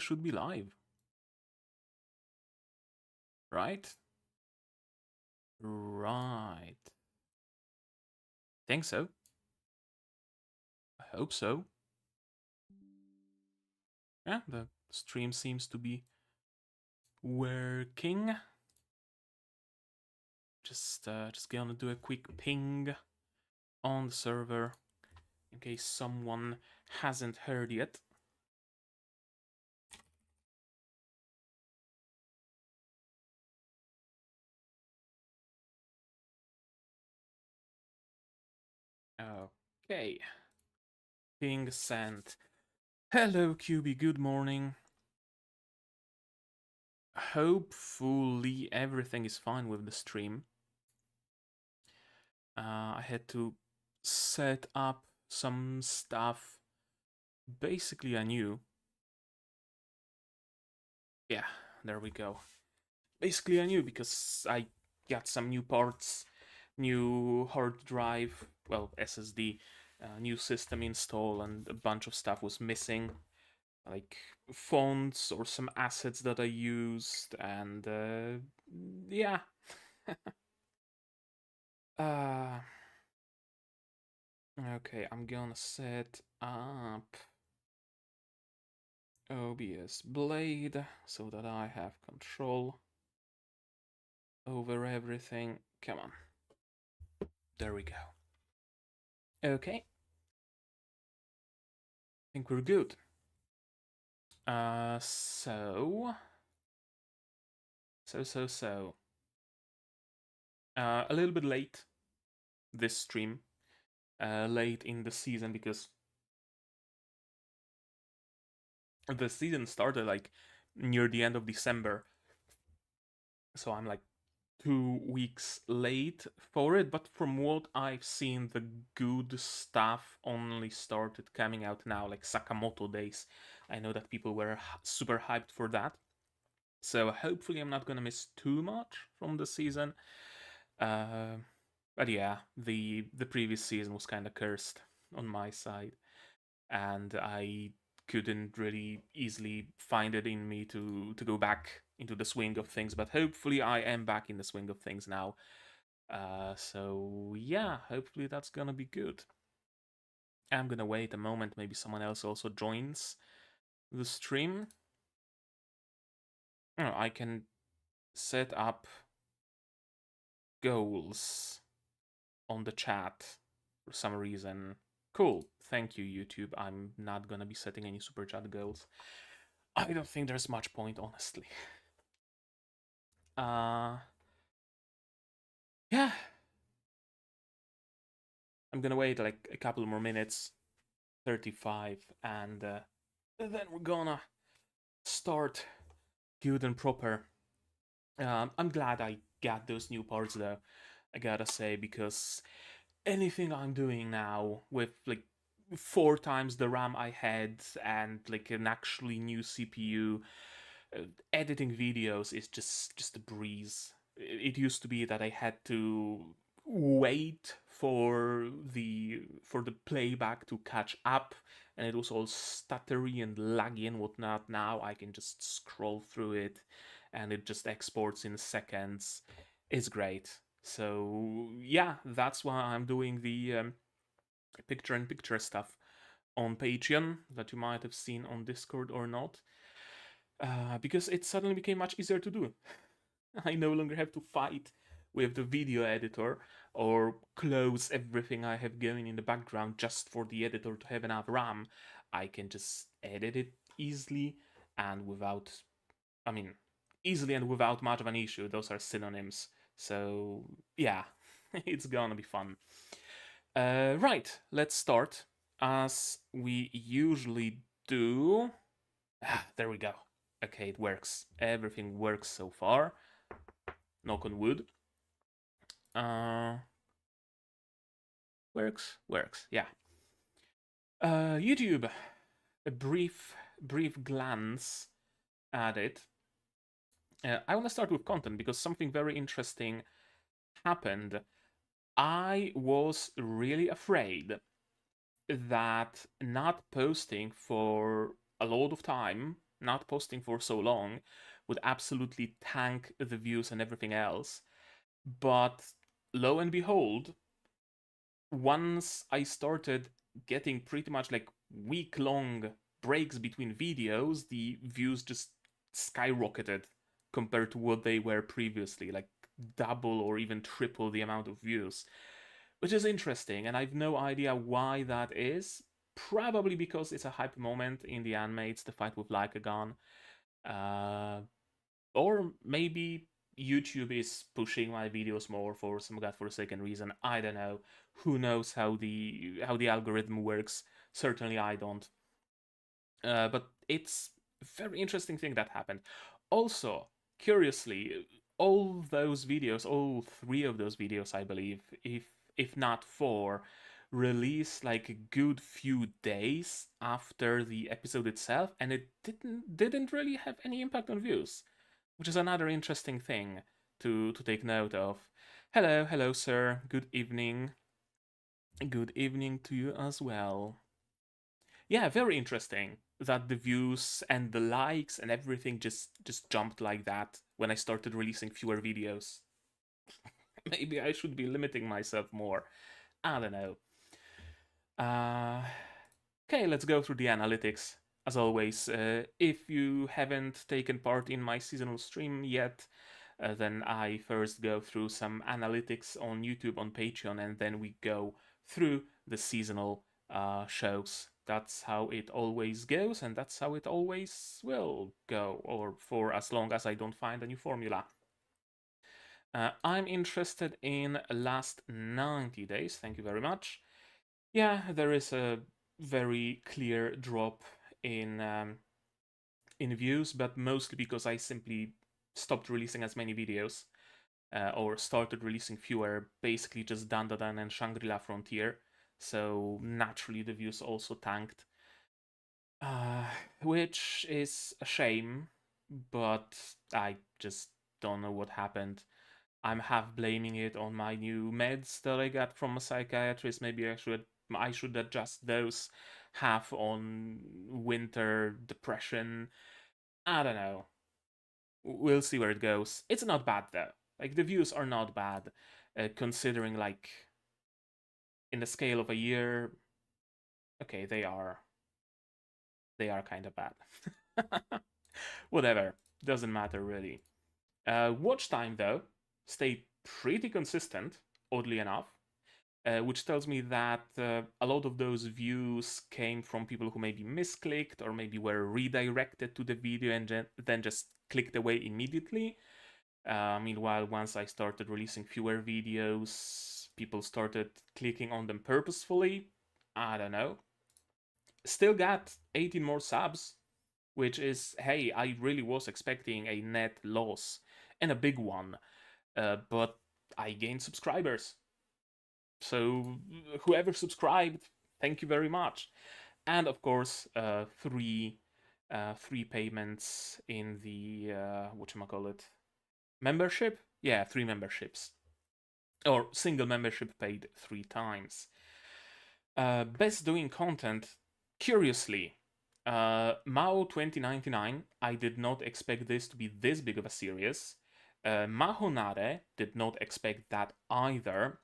should be live. Right? Right. Think so. I hope so. Yeah, the stream seems to be working. Just gonna do a quick ping on the server in case someone hasn't heard yet. Okay. Ping sent. Hello, QB, good morning. Hopefully everything is fine with the stream. I had to set up some stuff basically anew. Yeah, there we go. Basically anew because I got some new parts, new hard drive, well, SSD, new system install, and a bunch of stuff was missing, like fonts or some assets that I used, and yeah. Okay, I'm gonna set up OBS Blade so that I have control over everything. Come on. There we go. Okay. I think we're good. So. A little bit late this stream. Late in the season because the season started like near the end of December. So I'm like 2 weeks late for it, but from what I've seen, the good stuff only started coming out now, like Sakamoto days. I know that people were super hyped for that. So hopefully I'm not gonna miss too much from the season. But yeah, the previous season was kind of cursed on my side, and I couldn't really easily find it in me to go back into the swing of things. But hopefully I am back in the swing of things now. So yeah, hopefully that's gonna be good. I'm gonna wait a moment, maybe someone else also joins the stream. Oh, I can set up goals on the chat for some reason. Cool. Thank you, YouTube. I'm not gonna be setting any super chat goals. I don't think there's much point, honestly. Yeah. I'm gonna wait like a couple more minutes, 35, and then we're gonna start good and proper. I'm glad I got those new parts though, I gotta say, because anything I'm doing now with like 4 times the RAM I had and like an actually new CPU, editing videos is just a breeze. It used to be that I had to wait for the playback to catch up, and it was all stuttery and laggy and whatnot. Now I can just scroll through it, and it just exports in seconds. It's great. So yeah, that's why I'm doing the picture-in-picture stuff on Patreon that you might have seen on Discord or not. Because it suddenly became much easier to do. I no longer have to fight with the video editor or close everything I have going in the background just for the editor to have enough RAM. I can just edit it easily and without, easily and without much of an issue. Those are synonyms. So yeah, it's gonna be fun. Right, let's start as we usually do. There we go. Okay, it works. Everything works so far. Knock on wood. Works. Yeah. YouTube. A brief glance at it. I want to start with content because something very interesting happened. I was really afraid that not posting for a lot of time not posting for so long would absolutely tank the views and everything else. But lo and behold, once I started getting pretty much like week-long breaks between videos, the views just skyrocketed compared to what they were previously, like double or even triple the amount of views, which is interesting, and I've no idea why that is. Probably because it's a hype moment in the anime, it's the fight with Lycagon. Uh, or maybe YouTube is pushing my videos more for some godforsaken reason. I don't know. Who knows how the algorithm works? Certainly I don't. But it's a very interesting thing that happened. Also, curiously, all those videos, all three of those videos, I believe, if not four, released like a good few days after the episode itself, and it didn't really have any impact on views, which is another interesting thing to take note of. Hello, sir. Good evening. Good evening to you as well. Yeah, very interesting that the views and the likes and everything just jumped like that when I started releasing fewer videos. Maybe I should be limiting myself more. I don't know. Uh, okay, let's go through the analytics. As always, if you haven't taken part in my seasonal stream yet, then I first go through some analytics on YouTube, on Patreon, and then we go through the seasonal shows. That's how it always goes, and that's how it always will go, or for as long as I don't find a new formula. I'm interested in last 90 days, thank you very much. Yeah, there is a very clear drop in views, but mostly because I simply stopped releasing as many videos, or started releasing fewer, basically just DANDADAN and Shangri-La Frontier, so naturally the views also tanked. Uh, which is a shame, but I just don't know what happened. I'm half blaming it on my new meds that I got from a psychiatrist. Maybe I should adjust those. Half on winter depression. I don't know. We'll see where it goes. It's not bad though. Like the views are not bad, considering like in the scale of a year. Okay, they are kind of bad. Whatever, doesn't matter really. Watch time though stayed pretty consistent, oddly enough. Which tells me that a lot of those views came from people who maybe misclicked or maybe were redirected to the video and then just clicked away immediately. Meanwhile, once I started releasing fewer videos, people started clicking on them purposefully. I don't know. Still got 18 more subs, which is, hey, I really was expecting a net loss, and a big one. But I gained subscribers. So whoever subscribed, thank you very much. And of course, three payments in the whatchamacallit, membership. Yeah, 3 memberships, or single membership paid 3 times. Best doing content. Curiously, Mao 2099. I did not expect this to be this big of a series. Mahonare did not expect that either.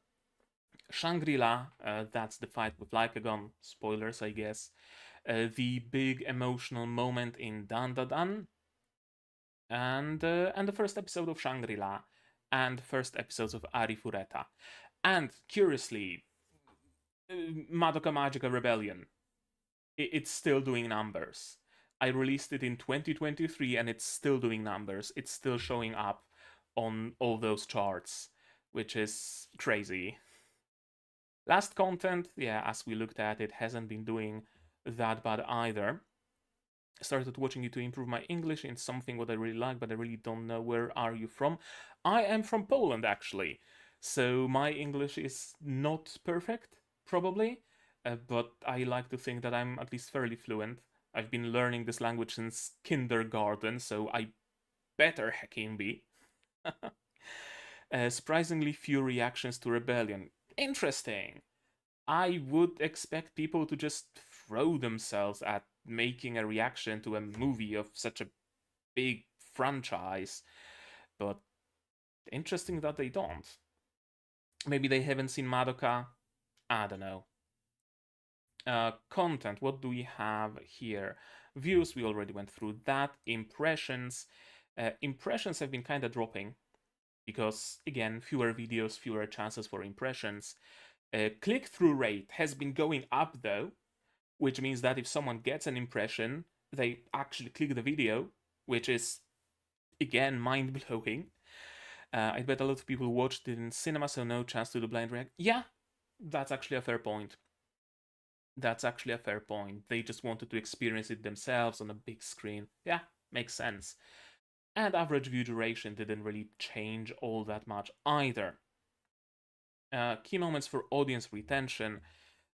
Shangri-La, that's the fight with Lycagon, spoilers I guess. The big emotional moment in DANDADAN, and the first episode of Shangri-La, and first episodes of Arifureta. And curiously, Madoka Magica Rebellion, it's still doing numbers. I released it in 2023 and it's still doing numbers. It's still showing up on all those charts, which is crazy. Last content, yeah, as we looked at, it hasn't been doing that bad either. I started watching it to improve my English in something what I really like, but I really don't know where are you from. I am from Poland, actually. So my English is not perfect, probably, but I like to think that I'm at least fairly fluent. I've been learning this language since kindergarten, so I better hecking be. Surprisingly few reactions to Rebellion. Interesting. I would expect people to just throw themselves at making a reaction to a movie of such a big franchise. But interesting that they don't. Maybe they haven't seen Madoka. I don't know. Content, what do we have here? Views, we already went through that. Impressions. Impressions have been kind of dropping because, again, fewer videos, fewer chances for impressions. Click-through rate has been going up though, which means that if someone gets an impression, they actually click the video, which is, again, mind-blowing. I bet a lot of people watched it in cinema, so no chance to do blind react. Yeah, that's actually a fair point. That's actually a fair point. They just wanted to experience it themselves on a big screen. Yeah, makes sense. And average view duration didn't really change all that much either. Key moments for audience retention.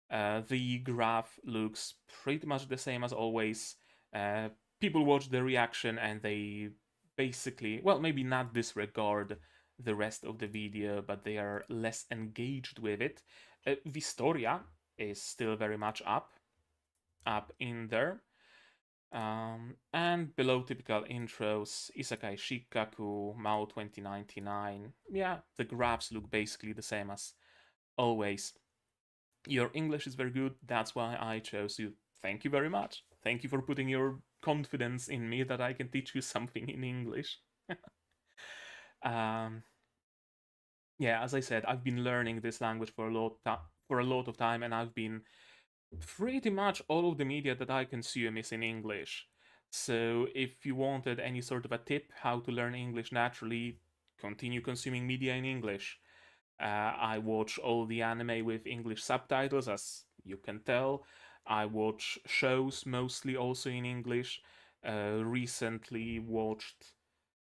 The graph looks pretty much the same as always. People watch the reaction and they basically, well, maybe not disregard the rest of the video, but they are less engaged with it. Vistoria is still very much up in there. And below typical intros, Isekai Shikaku, Mao 2099. Yeah, the graphs look basically the same as always. Your English is very good, that's why I chose you. Thank you very much. Thank you for putting your confidence in me that I can teach you something in English. Yeah, as I said, I've been learning this language for a lot of time, and I've been pretty much all of the media that I consume is in English. So if you wanted any sort of a tip how to learn English naturally, continue consuming media in English. I watch all the anime with English subtitles, as you can tell. I watch shows mostly also in English. Recently watched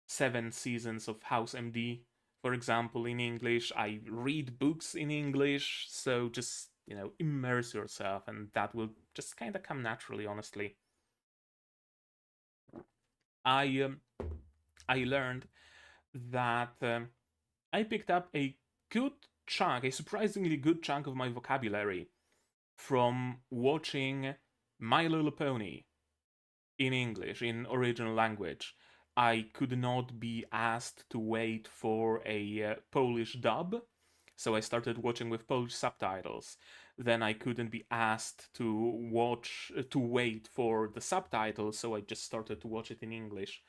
7 seasons of House MD, for example, in English. I read books in English, so just, immerse yourself, and that will just kind of come naturally, honestly. I learned that I picked up a surprisingly good chunk of my vocabulary from watching My Little Pony in English, in original language. I could not be asked to wait for a Polish dub, so I started watching with Polish subtitles. Then I couldn't be asked to wait for the subtitles, so I just started to watch it in English.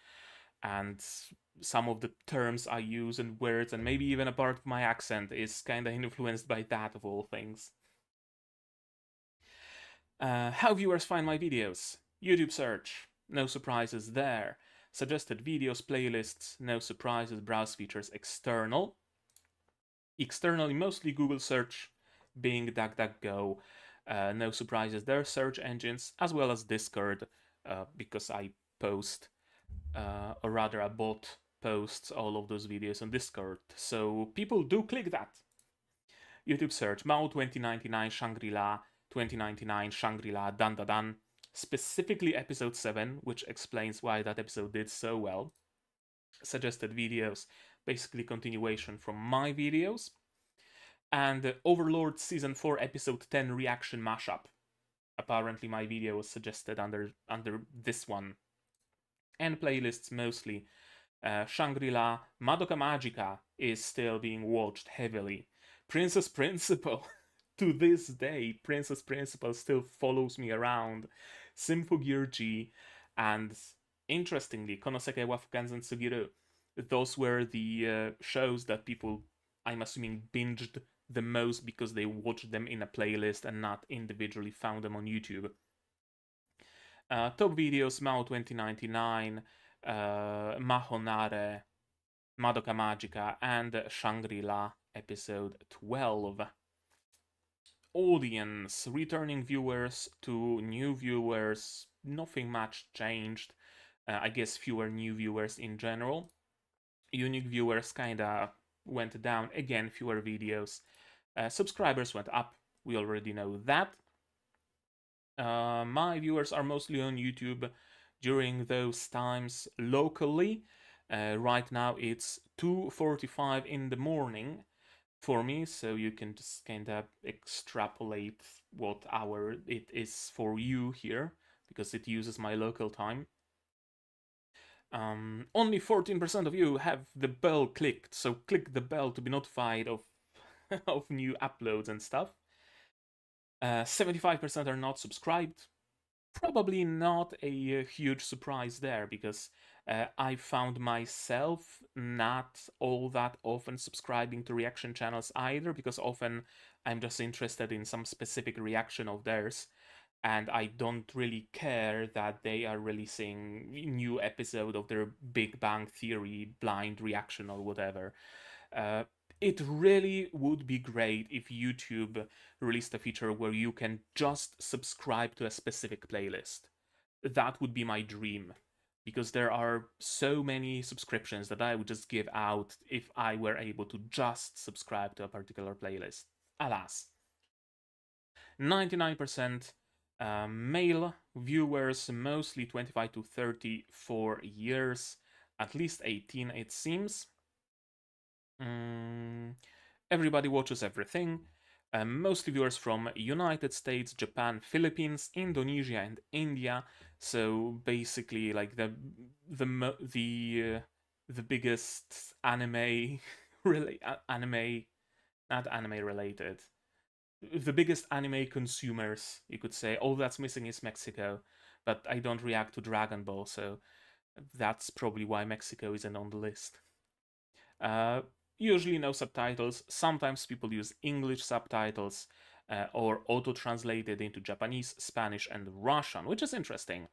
And some of the terms I use and words, and maybe even a part of my accent, is kind of influenced by that, of all things. How viewers find my videos? YouTube search, no surprises there. Suggested videos, playlists, no surprises. Browse features, external. Externally, mostly Google search, Bing, DuckDuckGo, no surprises there. Search engines, as well as Discord, because I post, or rather a bot posts all of those videos on Discord, so people do click that. YouTube search, Mao 2099, Shangri-La 2099, Shangri-La, DANDADAN, specifically episode 7, which explains why that episode did so well. Suggested videos, basically continuation from my videos. And Overlord Season 4 Episode 10 Reaction Mashup. Apparently my video was suggested under this one. And playlists mostly. Shangri-La, Madoka Magica is still being watched heavily. Princess Principal, to this day, Princess Principal still follows me around. Symphogear G, and interestingly, Konoseke wa Fukanzen Tsugiru. Those were the shows that people, I'm assuming, binged the most because they watched them in a playlist and not individually found them on YouTube. Top videos, Mao 2099, Mahonare, Madoka Magica, and Shangri-La episode 12. Audience, returning viewers to new viewers, nothing much changed. I guess fewer new viewers in general. Unique viewers kinda went down, again, fewer videos. Subscribers went up, we already know that. My viewers are mostly on YouTube during those times locally. Right now it's 2:45 in the morning for me, so you can just kind of extrapolate what hour it is for you here because it uses my local time. Only 14% of you have the bell clicked, so click the bell to be notified of of new uploads and stuff. 75% are not subscribed. Probably not a huge surprise there, because I found myself not all that often subscribing to reaction channels either, because often I'm just interested in some specific reaction of theirs, and I don't really care that they are releasing new episode of their Big Bang Theory blind reaction or whatever. Uh, it really would be great if YouTube released a feature where you can just subscribe to a specific playlist. That would be my dream, because there are so many subscriptions that I would just give out if I were able to just subscribe to a particular playlist. Alas, 99% male viewers, mostly 25 to 34 years, at least 18 it seems. Everybody watches everything. Mostly viewers from United States, Japan, Philippines, Indonesia, and India. So basically, like the biggest anime anime, not anime related. The biggest anime consumers, you could say. All that's missing is Mexico, but I don't react to Dragon Ball, so that's probably why Mexico isn't on the list. Usually no subtitles. Sometimes people use English subtitles or auto-translated into Japanese, Spanish, and Russian, which is interesting.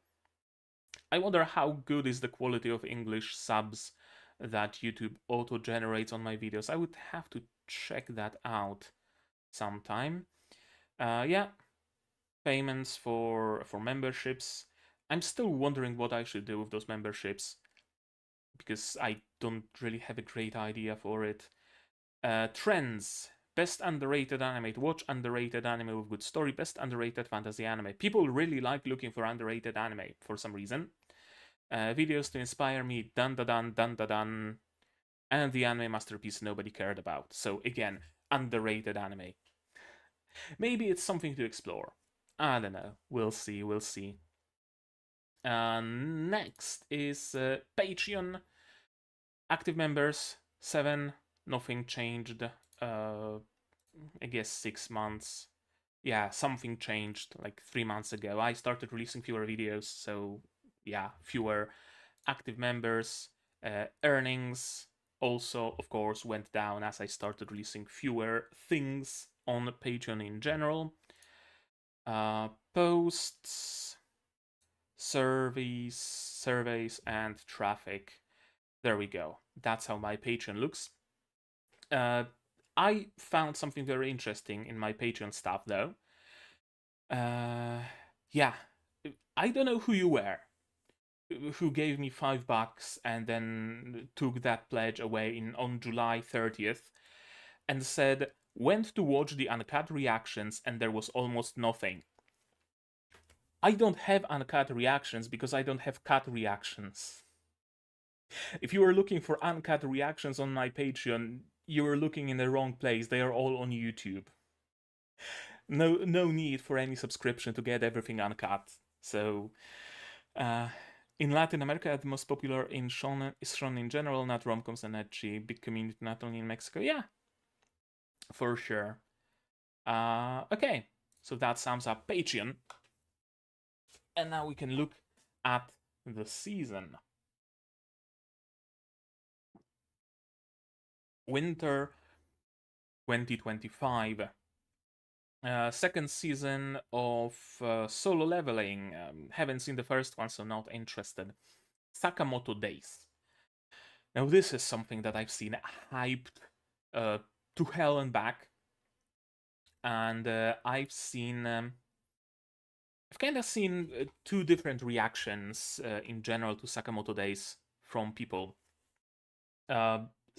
I wonder how good is the quality of English subs that YouTube auto-generates on my videos. I would have to check that out sometime. Yeah, payments for memberships. I'm still wondering what I should do with those memberships, because I don't really have a great idea for it. Trends. Best underrated anime to watch, underrated anime with good story, best underrated fantasy anime. People really like looking for underrated anime for some reason. Videos to inspire me, DANDADAN, DANDADAN, and the anime masterpiece nobody cared about. So again, underrated anime. Maybe it's something to explore. I don't know. We'll see, we'll see. Next is Patreon. Active members, 7. Nothing changed. I guess 6 months. Yeah, something changed like 3 months ago. I started releasing fewer videos, so yeah, fewer active members. Earnings also, of course, went down as I started releasing fewer things on Patreon in general. Posts, surveys, and traffic. There we go. That's how my Patreon looks. I found something very interesting in my Patreon stuff, though. Yeah, I don't know who you were, who gave me $5 and then took that pledge away on July 30th and said, went to watch the uncut reactions and there was almost nothing. I don't have uncut reactions because I don't have cut reactions. If you are looking for uncut reactions on my Patreon, you are looking in the wrong place. They are all on YouTube. No need for any subscription to get everything uncut. So, in Latin America, the most popular in shonen is shonen in general, not rom-coms and ecchi. Big community, not only in Mexico. Yeah, for sure. Okay, so that sums up Patreon. And now we can look at the season. Winter 2025. Second season of Solo Leveling. Haven't seen the first one, so not interested. Sakamoto Days. Now this is something that I've seen hyped to hell and back. And I've kind of seen two different reactions in general to Sakamoto Days from people.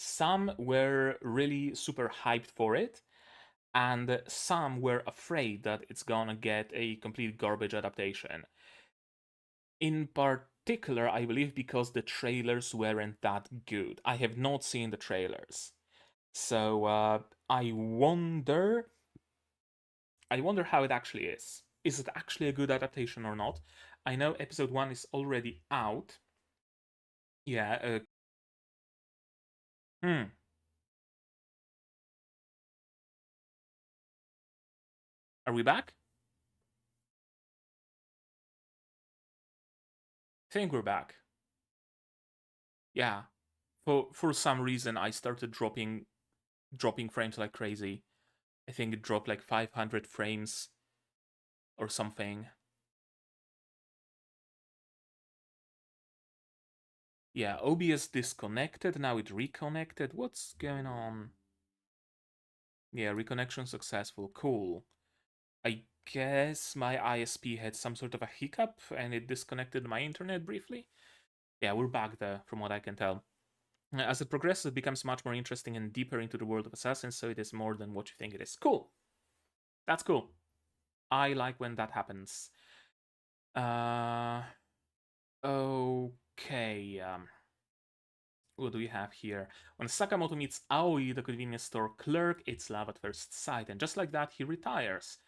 Some were really super hyped for it, and some were afraid that it's gonna get a complete garbage adaptation. In particular, I believe because the trailers weren't that good. I have not seen the trailers. So I wonder how it actually is. Is it actually a good adaptation or not? I know episode 1 is already out. Yeah. Hmm. Are we back? I think we're back. Yeah. For some reason, I started dropping frames like crazy. I think it dropped like 500 frames or something. Yeah, OBS disconnected, now it reconnected. What's going on? Yeah, reconnection successful. Cool. I guess my ISP had some sort of a hiccup and it disconnected my internet briefly. Yeah, we're back there, from what I can tell. As it progresses, it becomes much more interesting and deeper into the world of Assassins, so it is more than what you think it is. Cool. That's cool. I like when that happens. Uh, okay. What do we have here? When Sakamoto meets Aoi, the convenience store clerk, it's love at first sight, and just like that, he retires.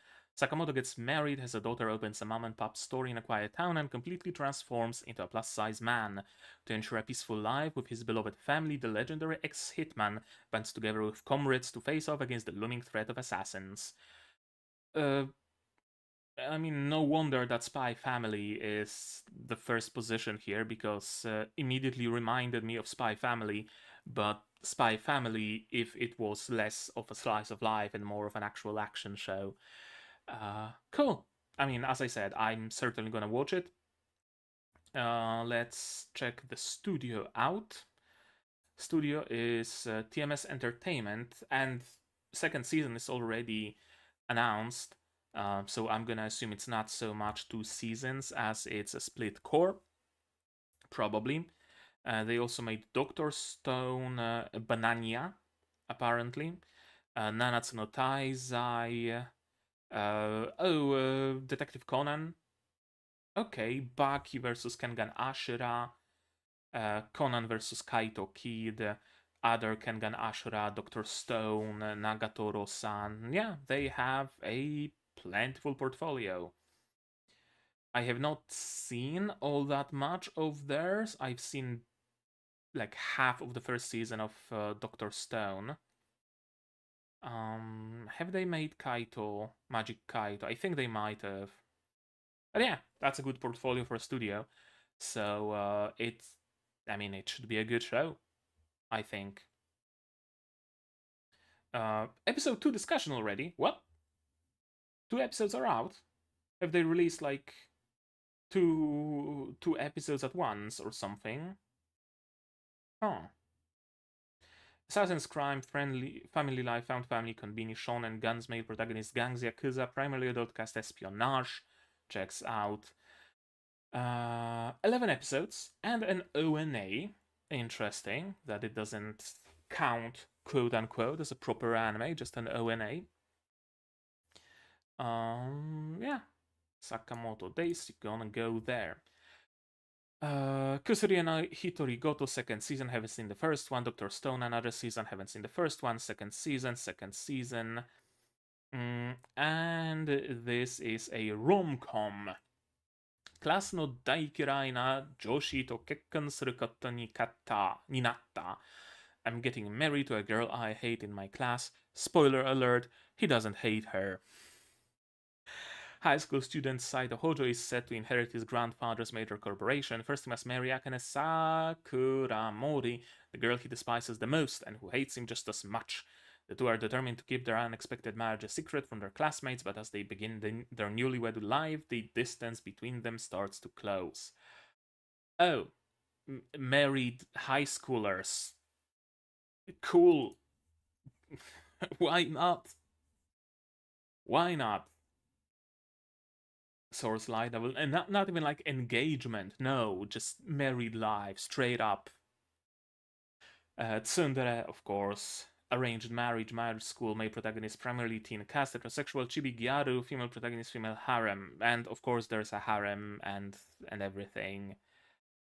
Sakamoto gets married, has a daughter, opens a mom-and-pop store in a quiet town, and completely transforms into a plus-size man. To ensure a peaceful life with his beloved family, the legendary ex-hitman bands together with comrades to face off against the looming threat of assassins. Uh, I mean, no wonder that Spy Family is the first position here, because immediately reminded me of Spy Family, but Spy Family if it was less of a slice of life and more of an actual action show. Cool. I mean, as I said, I'm certainly gonna watch it. Let's check the studio out. Studio is TMS Entertainment, and second season is already announced. So I'm gonna assume it's not so much 2 seasons as it's a split core, probably. They also made Doctor Stone, Banania, apparently, Nanatsu no Taizai, Detective Conan. Okay, Baki versus Kengan Ashura, Conan versus Kaito Kid, other Kengan Ashura, Dr. Stone, Nagatoro-san. Yeah, they have a plentiful portfolio. I have not seen all that much of theirs. I've seen like half of the first season of Dr. Stone. Have they made Kaito, Magic Kaito? I think they might have. But yeah, that's a good portfolio for a studio. So I mean, it should be a good show, I think. Episode 2 discussion already. What? 2 episodes are out? Have they released like two episodes at once or something? Huh. Assassin's Crime, Friendly, Family Life, Found Family, Conbini, Shonen, Guns, male protagonist, Gangs, Yakuza, primarily adult cast, espionage. Checks out. 11 episodes and an ONA. Interesting that it doesn't count, quote unquote, as a proper anime, just an ONA. Yeah. Sakamoto Days, you're gonna go there. Kusuri and Hitori Goto, second season, haven't seen the first one. Dr. Stone, another season, haven't seen the first one. Second season. And this is a rom-com. クラスの大嫌いな上司と結婚することになった。I'm getting married to a girl I hate in my class. Spoiler alert, he doesn't hate her. High school student Saito Hojo is set to inherit his grandfather's major corporation. First, he must marry Akane Sakuramori, the girl he despises the most and who hates him just as much. The two are determined to keep their unexpected marriage a secret from their classmates, but as they begin their newlywed life, the distance between them starts to close. Oh, married high schoolers. Cool. Why not? Why not? Source light level, and not even like engagement. No, just married life, straight up. Tsundere, of course. Arranged marriage school, male protagonist primarily teen cast, heterosexual chibi gyaru, female protagonist, female harem, and of course there's a harem and everything.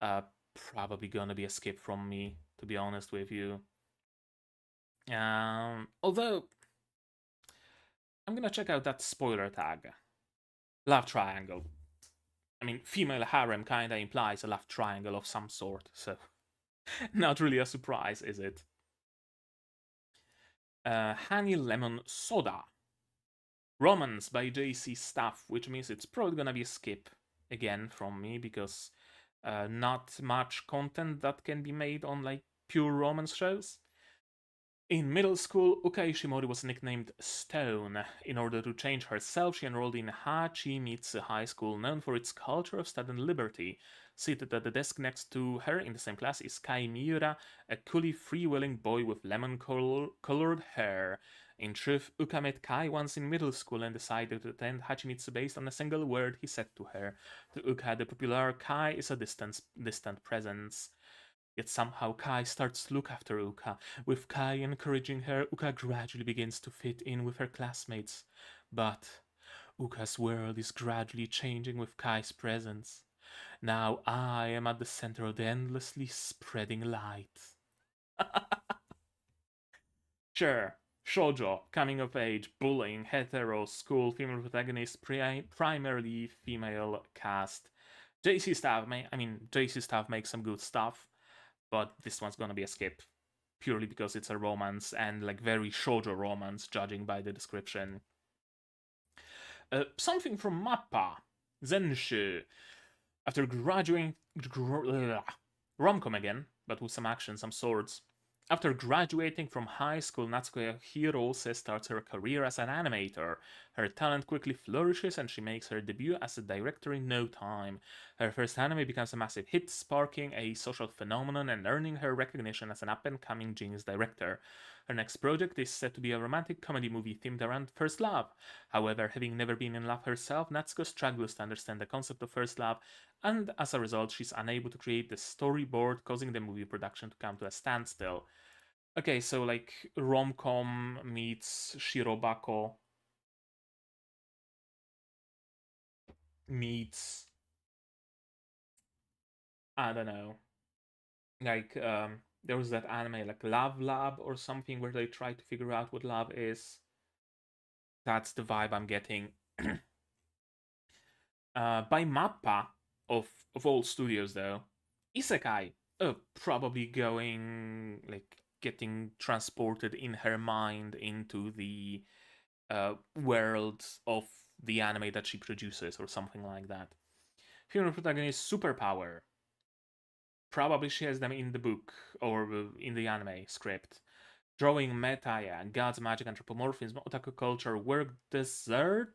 Probably gonna be a skip from me, to be honest with you. Although I'm gonna check out that spoiler tag. Love triangle. I mean, female harem kinda implies a love triangle of some sort, so not really a surprise, is it? Honey Lemon Soda. Romance by JC Staff, which means it's probably gonna be a skip again from me, because not much content that can be made on like pure romance shows. In middle school, Uka Ishimori was nicknamed Stone. In order to change herself, she enrolled in Hachimitsu High School, known for its culture of student liberty. Seated at the desk next to her in the same class is Kai Miura, a coolly freewheeling boy with lemon-colored hair. In truth, Uka met Kai once in middle school and decided to attend Hachimitsu based on a single word he said to her. To Uka, the popular Kai is a distant presence. Yet somehow Kai starts to look after Uka. With Kai encouraging her, Uka gradually begins to fit in with her classmates. But Uka's world is gradually changing with Kai's presence. Now I am at the center of the endlessly spreading light. Sure, shoujo, coming of age, bullying, hetero, school, female protagonist, primarily female cast. JC Staff makes some good stuff, but this one's gonna be a skip, purely because it's a romance, and like very shoujo romance, judging by the description. Something from Mappa, Zenshu. After graduating, rom-com again, but with some action, some swords. After graduating from high school, Natsuko Hirose starts her career as an animator. Her talent quickly flourishes and she makes her debut as a director in no time. Her first anime becomes a massive hit, sparking a social phenomenon and earning her recognition as an up-and-coming genius director. Her next project is set to be a romantic comedy movie themed around first love. However, having never been in love herself, Natsuko struggles to understand the concept of first love, and as a result, she's unable to create the storyboard, causing the movie production to come to a standstill. Okay, so like rom-com meets Shirobako meets, I don't know, like there was that anime like Love Lab or something where they try to figure out what love is. That's the vibe I'm getting. By Mappa, of all studios though, Isekai, probably going, like, getting transported in her mind into the world of the anime that she produces or something like that. Female protagonist superpower. Probably she has them in the book or in the anime script. Drawing meta, yeah, gods, magic, anthropomorphism, otaku culture, work, desert,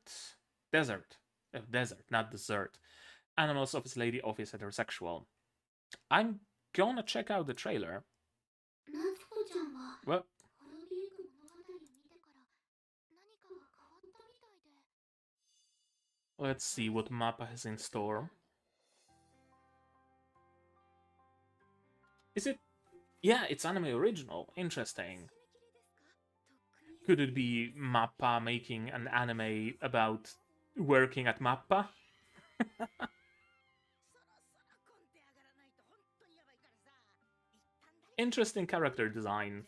not dessert. Animals, office lady, office, heterosexual. I'm gonna check out the trailer. Well, let's see what Mappa has in store. Is it? Yeah, it's anime original. Interesting. Could it be Mappa making an anime about working at Mappa? Interesting character design,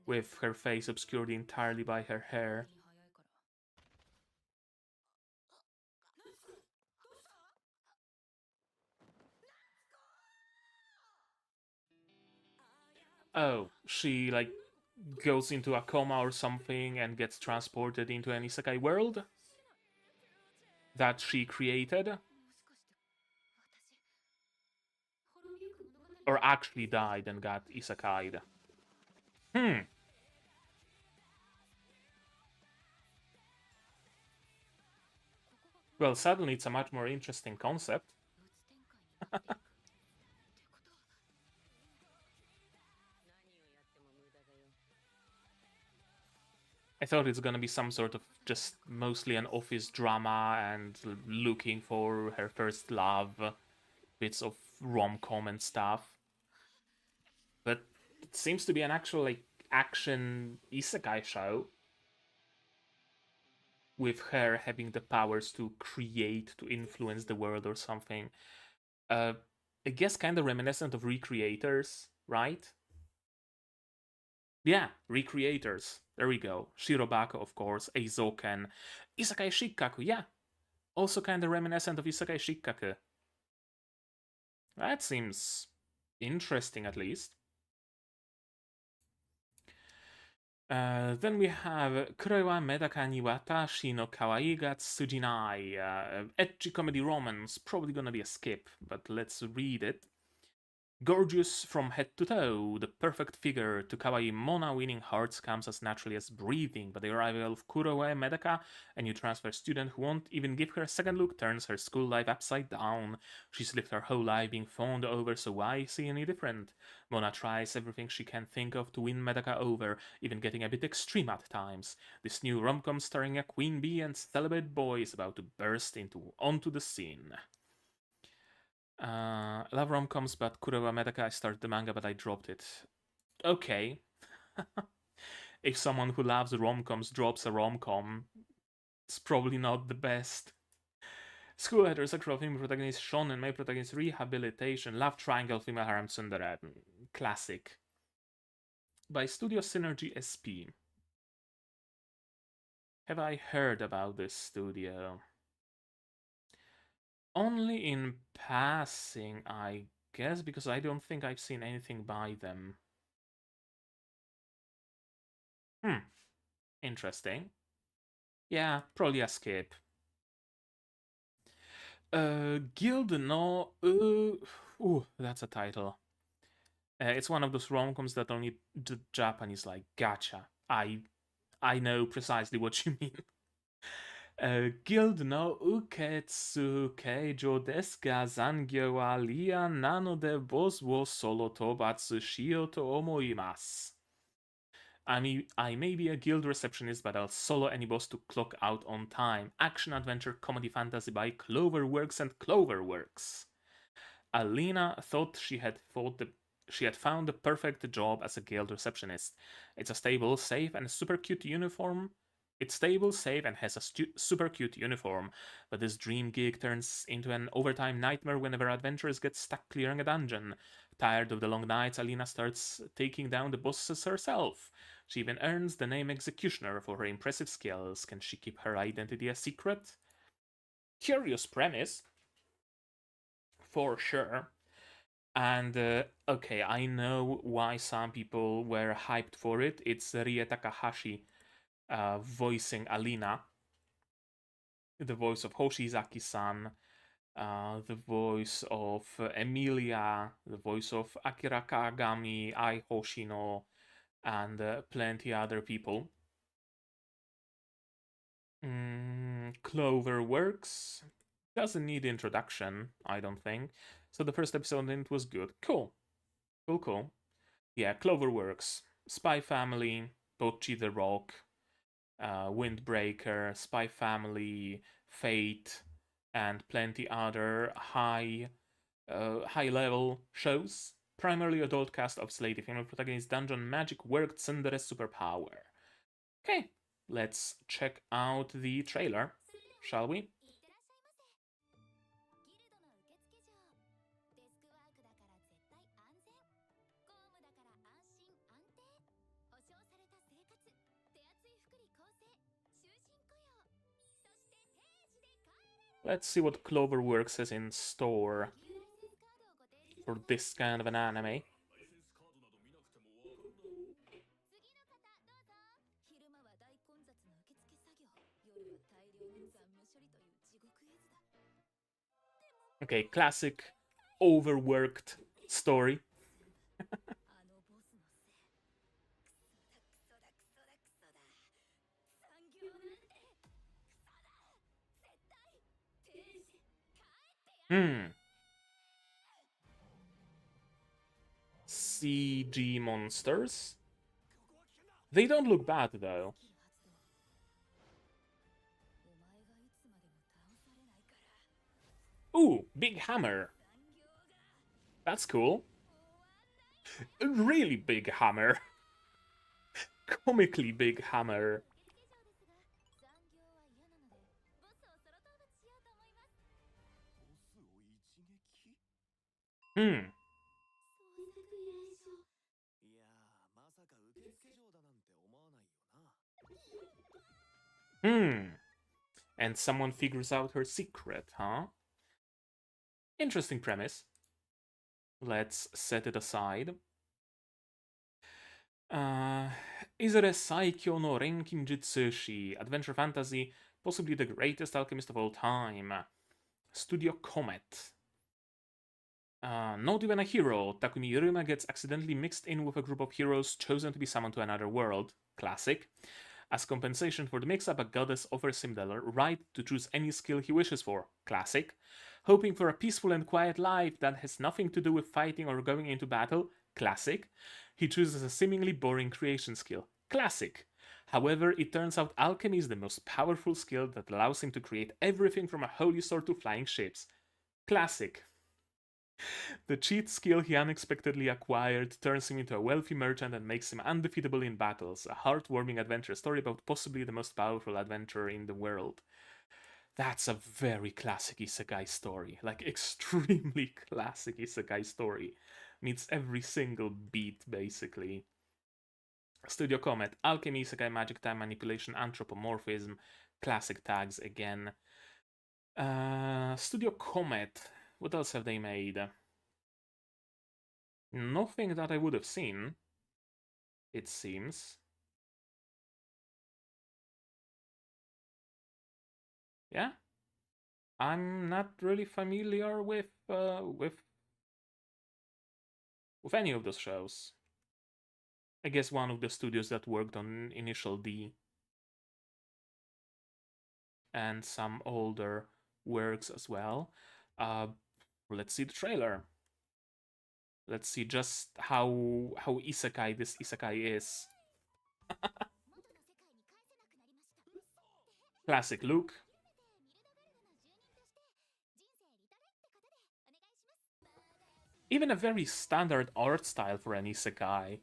with her face obscured entirely by her hair. Oh, she like goes into a coma or something and gets transported into an isekai world that she created? Or actually died and got isekai'd? Well, suddenly it's a much more interesting concept. I thought it's gonna be some sort of just mostly an office drama and looking for her first love, bits of rom-com and stuff. But it seems to be an actual like action isekai show with her having the powers to create, to influence the world or something. I guess kind of reminiscent of Recreators, right? Yeah, Recreators. There we go. Shirobako, of course, Eizoken. Isekai Shikaku, yeah. Also kind of reminiscent of Isekai Shikaku. That seems interesting, at least. Then we have Kurewa Medaka Niwata Shino Kawaii ga Tsujinai. Edgy comedy romance. Probably gonna be a skip, but let's read it. Gorgeous from head to toe, the perfect figure to kawaii Mona winning hearts comes as naturally as breathing, but the arrival of Kuroe Medaka, a new transfer student who won't even give her a second look, turns her school life upside down. She's lived her whole life being fawned over, so why see any different? Mona tries everything she can think of to win Medaka over, even getting a bit extreme at times. This new rom-com starring a queen bee and celibate boy is about to burst onto the scene. Love rom-coms, but Kurewa Medaka, I started the manga, but I dropped it. Okay. If someone who loves rom-coms drops a rom-com, it's probably not the best. School heterosexual female protagonist shonen, male protagonist rehabilitation, love triangle, female harem tsundere. Classic. By Studio Synergy SP. Have I heard about this studio? Only in passing, I guess, because I don't think I've seen anything by them. Interesting. Yeah, probably a skip. Guild no... ooh, that's a title. It's one of those rom-coms that only the Japanese like. Gotcha. I know precisely what you mean. Guild no uketsu keijo desu ga zangyou wa ria nanode boss wo solo tobatsu shiyou to omoimasu. I may be a guild receptionist, but I'll solo any boss to clock out on time. Action, adventure, comedy, fantasy by Cloverworks and Cloverworks. Alina thought she had found the perfect job as a guild receptionist. It's a stable, safe, and super cute uniform. It's stable, safe, and has a super cute uniform, but this dream gig turns into an overtime nightmare whenever adventurers get stuck clearing a dungeon. Tired of the long nights, Alina starts taking down the bosses herself. She even earns the name Executioner for her impressive skills. Can she keep her identity a secret? Curious premise, for sure. And okay, I know why some people were hyped for it. It's Rie Takahashi voicing Alina, the voice of Hoshizaki-san, the voice of Emilia, the voice of Akira Kagami, Ai Hoshino, and plenty other people. Cloverworks doesn't need introduction, I don't think. So the first episode in it was good. Cool. Cool. Yeah, Cloverworks. Spy Family, Bocchi the Rock, Windbreaker, Spy Family, Fate, and plenty other high-level shows. Primarily adult cast of slate female protagonist dungeon magic worked tsundere superpower. Okay, let's check out the trailer, shall we? Let's see what Cloverworks has in store for this kind of an anime. Okay, classic overworked story. CG monsters. They don't look bad though. Ooh, big hammer. That's cool. A really big hammer. Comically big hammer. And someone figures out her secret, huh? Interesting premise. let's set it aside. Izure Saikyo no Renkinjutsushi, adventure fantasy, possibly the greatest alchemist of all time. Studio Comet. Not even a hero, Takumi Iruma gets accidentally mixed in with a group of heroes chosen to be summoned to another world. Classic. As compensation for the mix-up, a goddess offers him the right to choose any skill he wishes for. Classic. Hoping for a peaceful and quiet life that has nothing to do with fighting or going into battle. Classic. He chooses a seemingly boring creation skill. Classic. However, it turns out alchemy is the most powerful skill that allows him to create everything from a holy sword to flying ships. Classic. The cheat skill he unexpectedly acquired turns him into a wealthy merchant and makes him undefeatable in battles. A heartwarming adventure story about possibly the most powerful adventurer in the world. That's a very classic isekai story. Like, extremely classic isekai story. Meets every single beat, basically. Studio Comet, alchemy, isekai, magic, time manipulation, anthropomorphism. Classic tags again. Studio Comet. What else have they made? Nothing that I would have seen, it seems. Yeah? I'm not really familiar with any of those shows. I guess one of the studios that worked on Initial D and some older works as well. Let's see the trailer. Let's see just how isekai this isekai is. Classic look. Even a very standard art style for an isekai.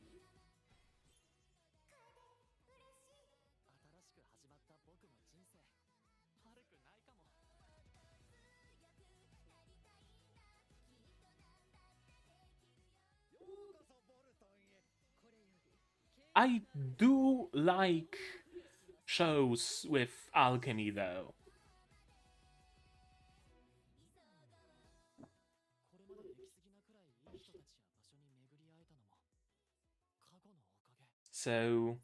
I do like shows with alchemy, though. So,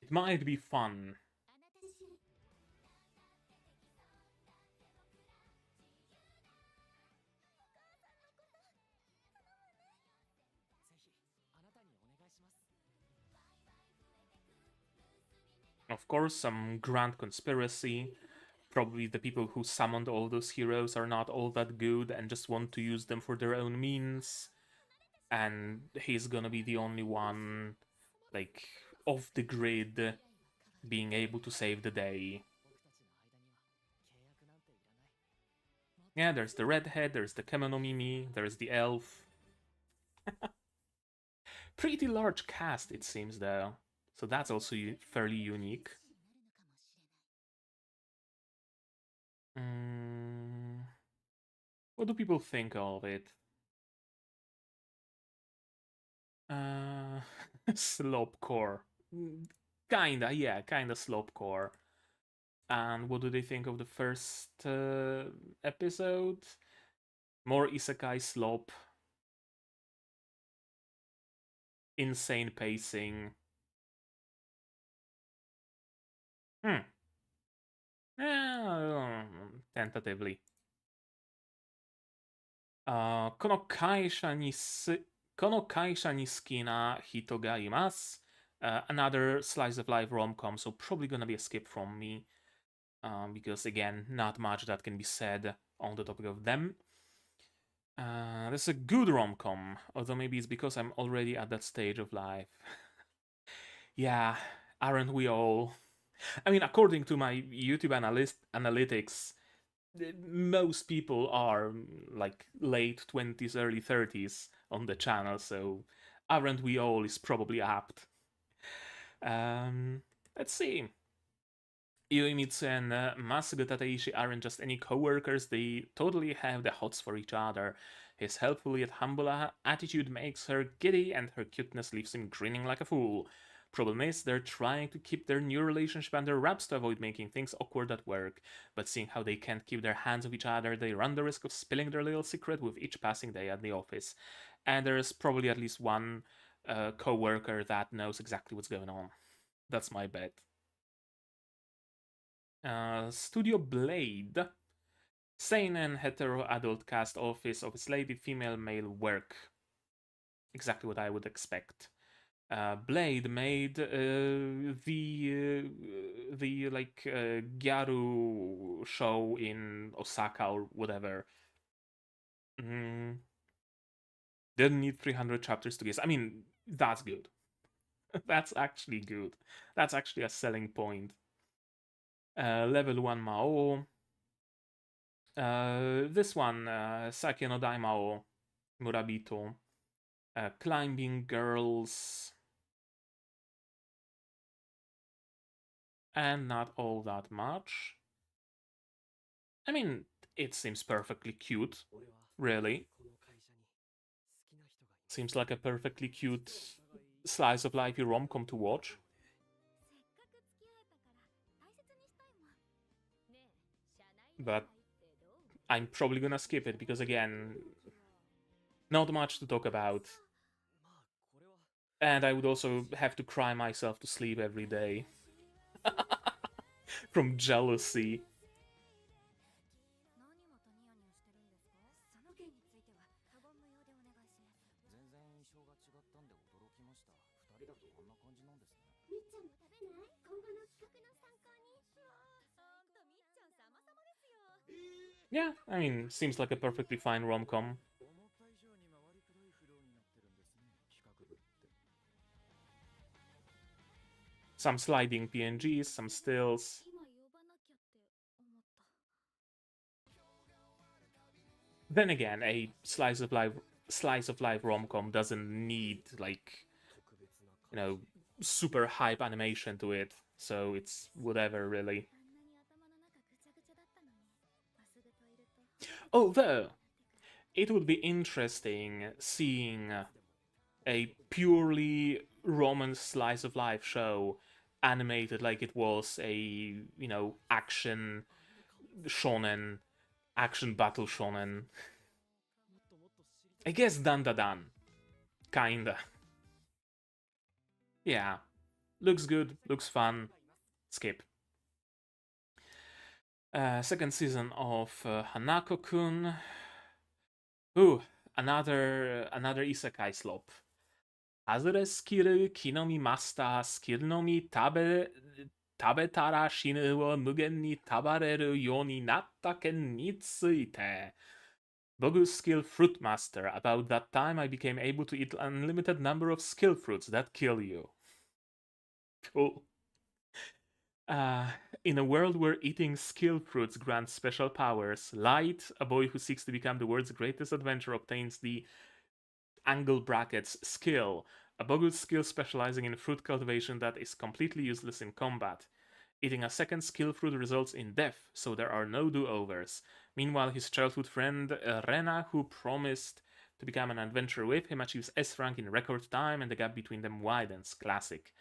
it might be fun. Of course, some grand conspiracy. Probably the people who summoned all those heroes are not all that good and just want to use them for their own means. And he's gonna be the only one, like, off the grid, being able to save the day. Yeah, there's the redhead, there's the Kemono Mimi, there's the elf. Pretty large cast, it seems, though. So that's also fairly unique. What do people think of it? Slopecore. Kinda, yeah, kinda slopecore. And what do they think of the first episode? More isekai slop. Insane pacing. Tentatively. Kono kaisha ni skina hito ga imasu. Another slice of life rom-com, so probably gonna be a skip from me. Because again, not much that can be said on the topic of them. This is a good rom-com, although maybe it's because I'm already at that stage of life. Yeah, aren't we all? I mean, according to my YouTube analytics, most people are like late 20s, early 30s on the channel, so aren't we all is probably apt. Let's see. Yoimitsu and Masugu Tateishi aren't just any co-workers, they totally have the hots for each other. His helpful yet humble attitude makes her giddy, and her cuteness leaves him grinning like a fool. Problem is, they're trying to keep their new relationship under wraps to avoid making things awkward at work, but seeing how they can't keep their hands off each other, they run the risk of spilling their little secret with each passing day at the office. and there's probably at least one co-worker that knows exactly what's going on. That's my bet. Studio Blade. Seinen hetero adult cast office of its lady female male work. Exactly what I would expect. Blade made the like Gyaru show in Osaka or whatever. Didn't need 300 chapters to guess. I mean, that's good. That's actually good. That's actually a selling point. Level 1 Mao. This one, Sake no Daimao, Murabito. Climbing girls. And not all that much. I mean, it seems perfectly cute, really. Seems like a perfectly cute slice of life rom-com to watch. But I'm probably gonna skip it because, again, not much to talk about. And I would also have to cry myself to sleep every day. From jealousy. Yeah, I mean, seems like a perfectly fine rom-com. Some sliding PNGs, some stills. Then again, a slice of life rom-com doesn't need, like, you know, super hype animation to it, so it's whatever, really. Although it would be interesting seeing a purely romance slice of life show animated like it was a, you know, action shonen, action battle shonen. I guess DANDADAN. Kinda. Yeah. Looks good, looks fun. Skip. Second season of Hanako-kun. Ooh, another isekai slop. Hazure skill kinomi masta skill nomi tabetara shinu wo mugen ni tabareru you ni natta ken ni tsuite. Bogu's skill Fruit Master. About that time I became able to eat an unlimited number of skill fruits that kill you. Cool. In a world where eating skill fruits grants special powers, Light, a boy who seeks to become the world's greatest adventurer, obtains the angle brackets skill, a Bogut skill specializing in fruit cultivation that is completely useless in combat. Eating a second skill fruit results in death, so there are no do-overs. Meanwhile, his childhood friend Rena, who promised to become an adventurer with him, achieves S rank in record time, and the gap between them widens. Classic.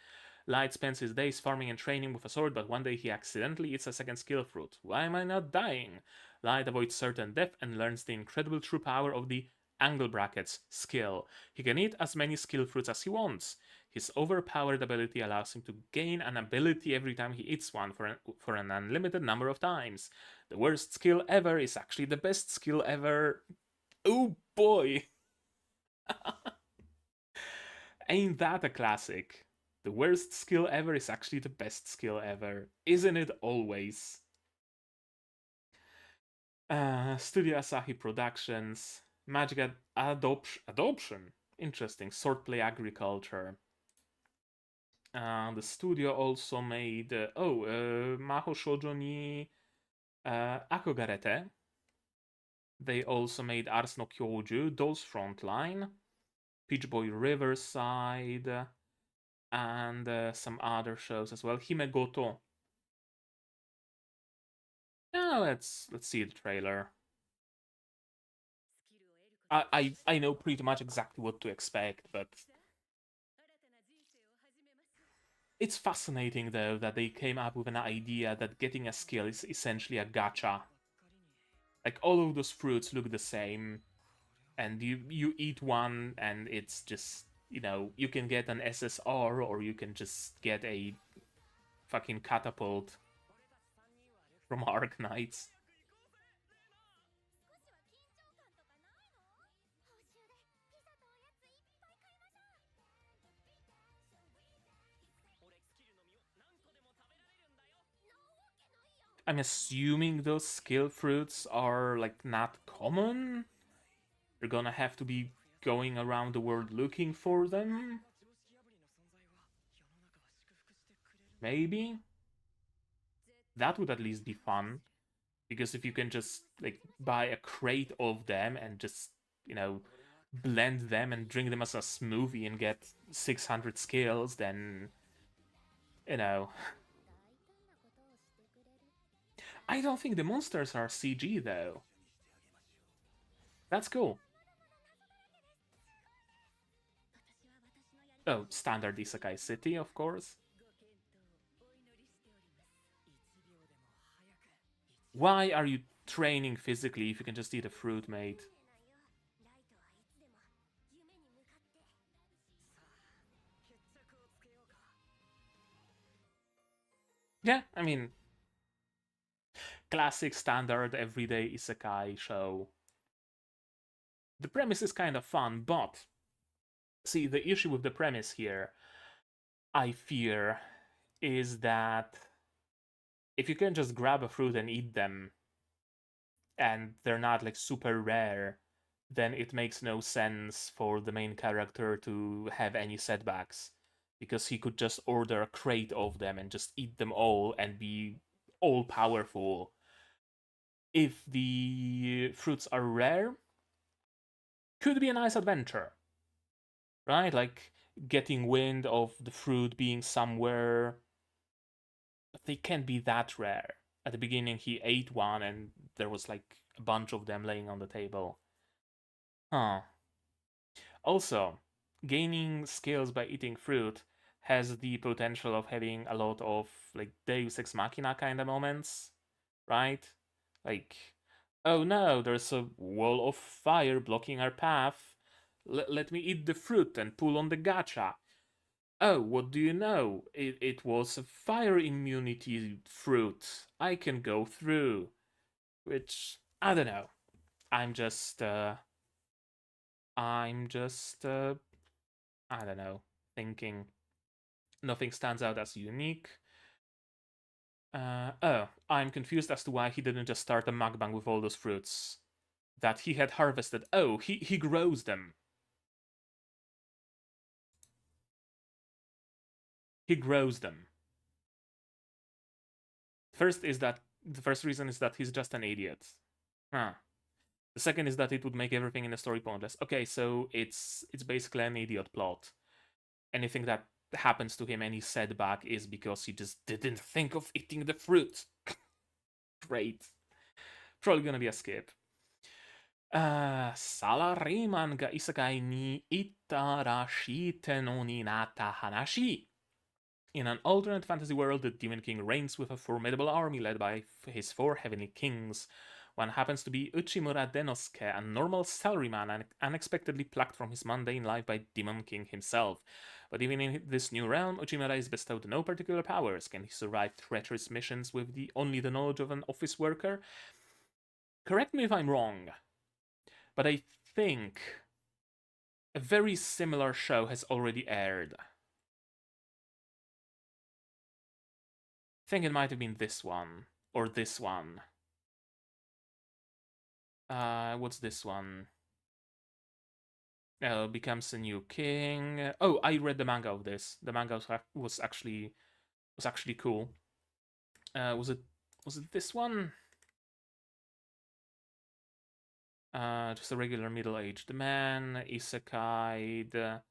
Light spends his days farming and training with a sword, but one day he accidentally eats a second skill fruit. Why am I not dying? Light avoids certain death and learns the incredible true power of the angle brackets skill. He can eat as many skill fruits as he wants. His overpowered ability allows him to gain an ability every time he eats one for an unlimited number of times. The worst skill ever is actually the best skill ever. Oh boy! Ain't that a classic? The worst skill ever is actually the best skill ever. Isn't it always? Studio Asahi Productions. Magic Adoption. Interesting. Swordplay Agriculture. The studio also made Maho Shoujo ni Akogarete. They also made Ars no Kyoju, Doll's Frontline, Peach Boy Riverside, and some other shows as well. Himegoto. Now let's see the trailer. I know pretty much exactly what to expect, but it's fascinating though that they came up with an idea that getting a skill is essentially a gacha. Like all of those fruits look the same. and you eat one, and it's just, you know, you can get an SSR, or you can just get a fucking catapult from Arc Knights. I'm assuming those skill fruits are like not common. You're gonna have to be going around the world looking for them. Maybe? That would at least be fun. Because if you can just like buy a crate of them and just, you know, blend them and drink them as a smoothie and get 600 skills, then, you know. I don't think the monsters are CG though. That's cool. Oh, standard Isekai City, of course. Why are you training physically if you can just eat a fruit, mate? Yeah, I mean, classic standard everyday Isekai show. The premise is kind of fun, but see, the issue with the premise here, I fear, is that if you can just grab a fruit and eat them, and they're not like super rare, then it makes no sense for the main character to have any setbacks, because he could just order a crate of them and just eat them all and be all powerful. If the fruits are rare, could be a nice adventure, right? Like getting wind of the fruit being somewhere, but they can't be that rare. At the beginning, he ate one and there was like a bunch of them laying on the table. Huh. Also, gaining skills by eating fruit has the potential of having a lot of like Deus Ex Machina kind of moments, right? Like, oh no, there's a wall of fire blocking our path. Let me eat the fruit and pull on the gacha. Oh, what do you know? It was a fire immunity fruit. I can go through. Which, I don't know. I'm just, uh, I'm just, I don't know, thinking nothing stands out as unique. Oh, I'm confused as to why he didn't just start a mukbang with all those fruits that he had harvested. Oh, he grows them. He grows them. The first reason is that he's just an idiot. Huh. The second is that it would make everything in the story pointless. Okay, so it's basically an idiot plot. Anything that happens to him, any setback, is because he just didn't think of eating the fruit. Great. Probably gonna be a skip. Salaryman ga isekai ni itarashite no ni nata hanashi. In an alternate fantasy world, the Demon King reigns with a formidable army led by his four heavenly kings. One happens to be Uchimura Denosuke, a normal salaryman and unexpectedly plucked from his mundane life by Demon King himself. But even in this new realm, Uchimura is bestowed no particular powers. Can he survive treacherous missions with only the knowledge of an office worker? Correct me if I'm wrong, but I think a very similar show has already aired. I think it might have been this one, or this one. What's this one? Becomes a new king. Oh, I read the manga of this. The manga was actually cool. Was it this one? Just a regular middle-aged man, isekai.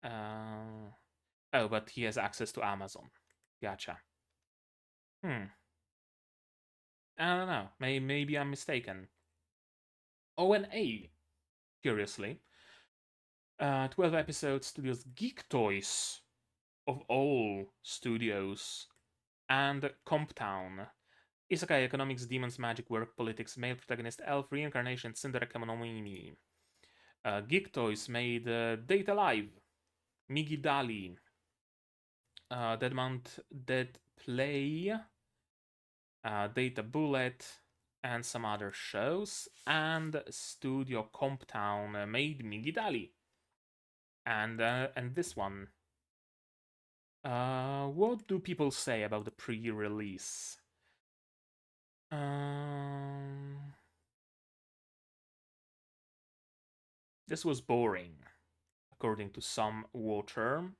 Oh, but he has access to Amazon. Gotcha. I don't know. Maybe I'm mistaken. ONA, curiously. 12 episodes, Studios Geek Toys, of all studios, and Comptown. Isekai economics, demons, magic, work, politics, male protagonist, elf, reincarnation, Cinderella Monomi. Geek Toys made Date Alive, Migi Dali, Dead Play, Data Bullet, and some other shows. And Studio Comptown made Migi Dali. And this one. What do people say about the pre-release? This was boring, according to some watcher.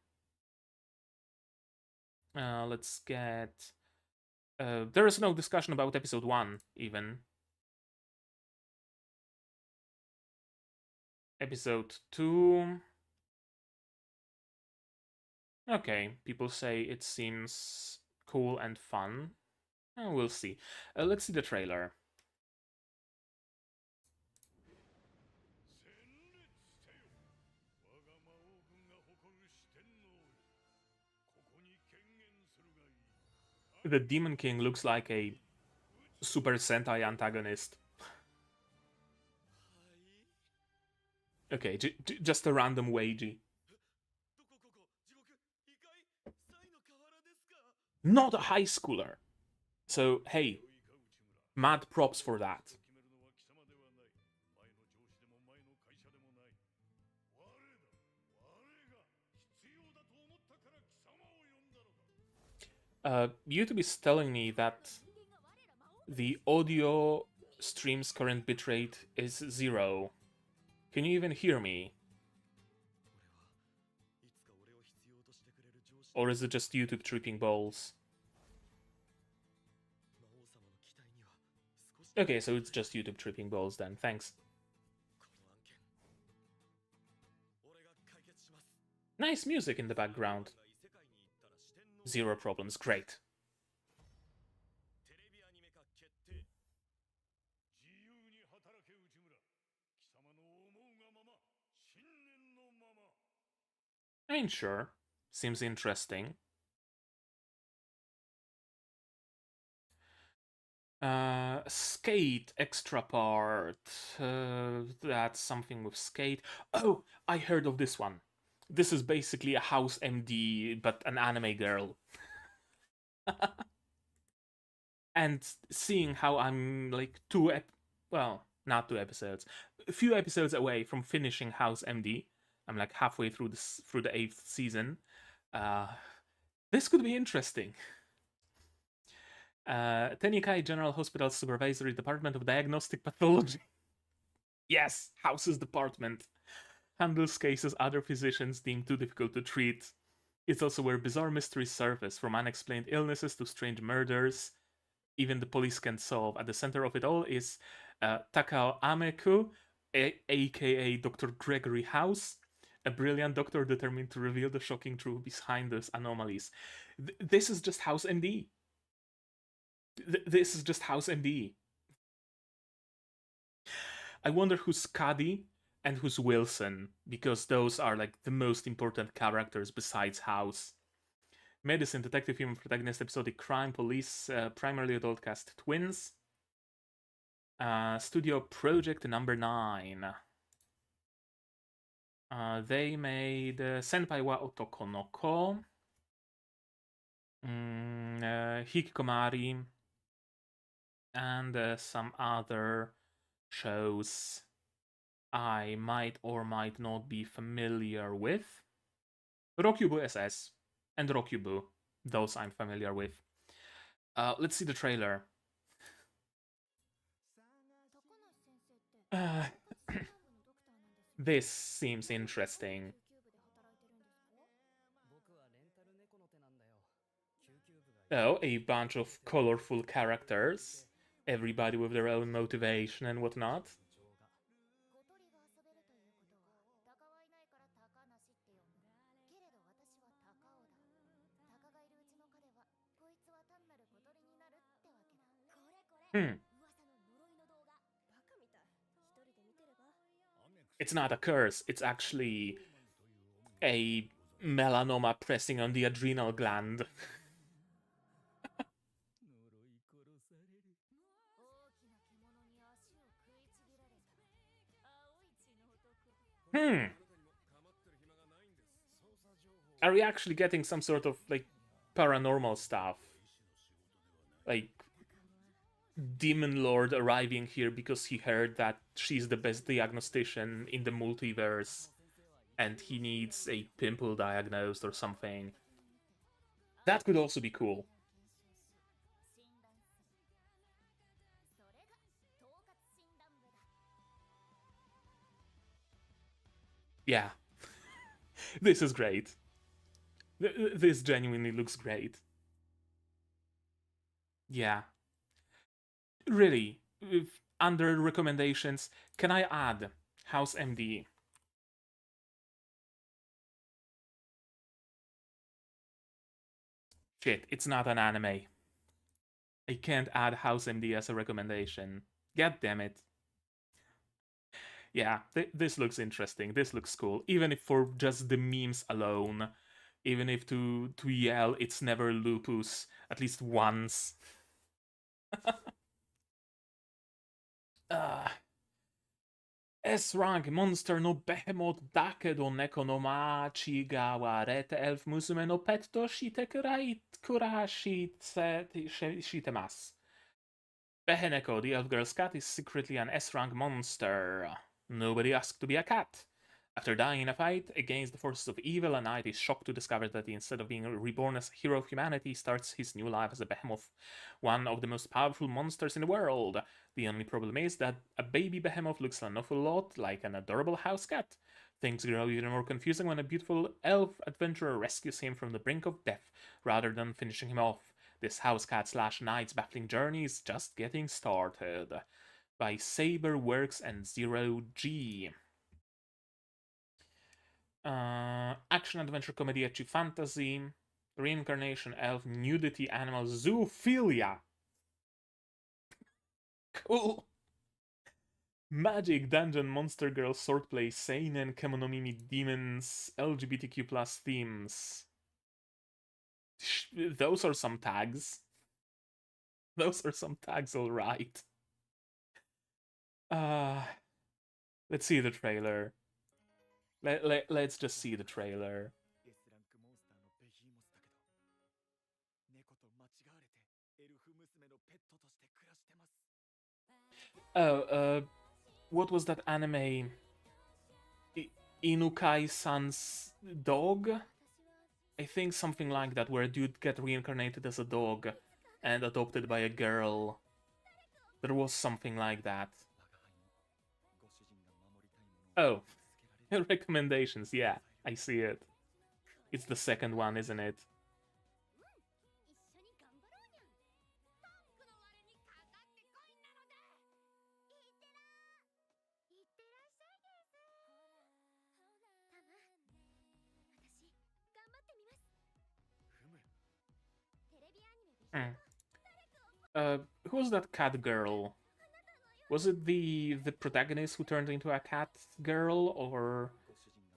Let's get... there is no discussion about episode 1, even. Episode 2... Okay, people say it seems cool and fun. We'll see. Let's see the trailer. The Demon King looks like a Super Sentai antagonist. Okay, just a random Weiji. Not a high schooler. So, hey, mad props for that. YouTube is telling me that the audio stream's current bitrate is 0. Can you even hear me? Or is it just YouTube tripping balls? Okay, so it's just YouTube tripping balls then, thanks. Nice music in the background. 0 problems, great. I ain't sure. Seems interesting. Skate extra part. That's something with Skate. Oh, I heard of this one. This is basically a House MD, but an anime girl. And seeing how I'm like not 2 episodes, a few episodes away from finishing House MD. I'm like halfway through the 8th season. This could be interesting. Tenikai General Hospital Supervisory Department of Diagnostic Pathology. Yes, House's department handles cases other physicians deem too difficult to treat. It's also where bizarre mysteries surface, from unexplained illnesses to strange murders even the police can solve. At the center of it all is Takao Ameku, aka Dr. Gregory House, a brilliant doctor determined to reveal the shocking truth behind those anomalies. This is just House MD. This is just House MD. I wonder who's Cuddy and who's Wilson, because those are like the most important characters besides House. Medicine, detective, human protagonist, episodic crime, police, primarily adult cast, twins. Studio Project number 9. They made Senpai wa Otokonoko, Hikikomari, and some other shows I might or might not be familiar with. Rokyubu SS and Rokyubu, those I'm familiar with. Let's see the trailer. This seems interesting. Oh, a bunch of colorful characters, everybody with their own motivation and whatnot. It's not a curse, it's actually a melanoma pressing on the adrenal gland. Hmm. Are we actually getting some sort of, like, paranormal stuff? Like, Demon Lord arriving here because he heard that she's the best diagnostician in the multiverse and he needs a pimple diagnosed or something. That could also be cool. Yeah, this is great. This genuinely looks great. Yeah, really. If under recommendations, can I add House MD? Shit, it's not an anime. I can't add House MD as a recommendation. God damn it. Yeah, this looks interesting. This looks cool. Even if for just the memes alone, even if to yell it's never lupus at least once. uh, S-rank monster no behemoth dake do neko no machi ga wa rete elf musume no pet to shite kurai kura shitemasu. Beheneko, the elf girl's cat, is secretly an S-rank monster. Nobody asked to be a cat. After dying in a fight against the forces of evil, a knight is shocked to discover that instead of being reborn as a hero of humanity, he starts his new life as a behemoth, one of the most powerful monsters in the world. The only problem is that a baby behemoth looks an awful lot like an adorable house cat. Things grow even more confusing when a beautiful elf adventurer rescues him from the brink of death, rather than finishing him off. This house cat slash knight's baffling journey is just getting started. By Saber Works and Zero G. Action, adventure, comedy, ecchi fantasy, reincarnation, elf, nudity, animals, zoophilia. Cool. Magic, dungeon, monster girl, swordplay, seinen, kemonomimi, demons, LGBTQ plus themes. Those are some tags. Those are some tags, alright. Uh, let's see the trailer. Let's just see the trailer. Oh, what was that anime? Inukai-san's dog? I think something like that, where a dude get reincarnated as a dog and adopted by a girl. There was something like that. Oh, recommendations, yeah, I see it. It's the second one, isn't it? Who was that cat girl? Was it the protagonist who turned into a cat girl, or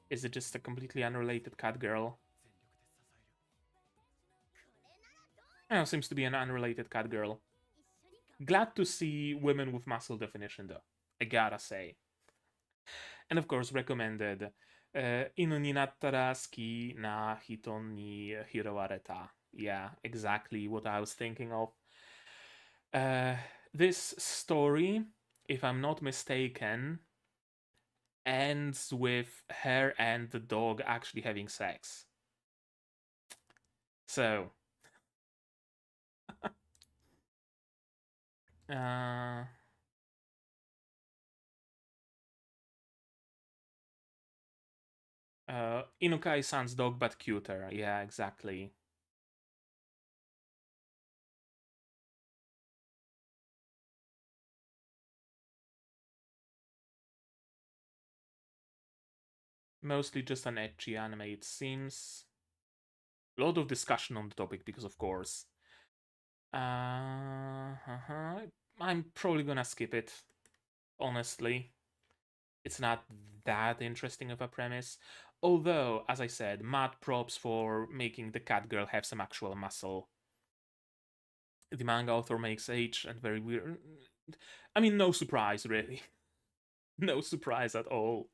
is it just a completely unrelated cat girl? Oh, seems to be an unrelated cat girl. Glad to see women with muscle definition, though. I gotta say. And of course, recommended. Inu ni nattara suki na hito ni hirowareta. Yeah, exactly what I was thinking of. This story, if I'm not mistaken, ends with her and the dog actually having sex. So, Inukai-san's dog, but cuter. Yeah, exactly. Mostly just an ecchi anime, it seems. A lot of discussion on the topic because, of course. I'm probably gonna skip it, honestly. It's not that interesting of a premise. Although, as I said, mad props for making the cat girl have some actual muscle. The manga author makes age and very weird. I mean, no surprise, really. No surprise at all.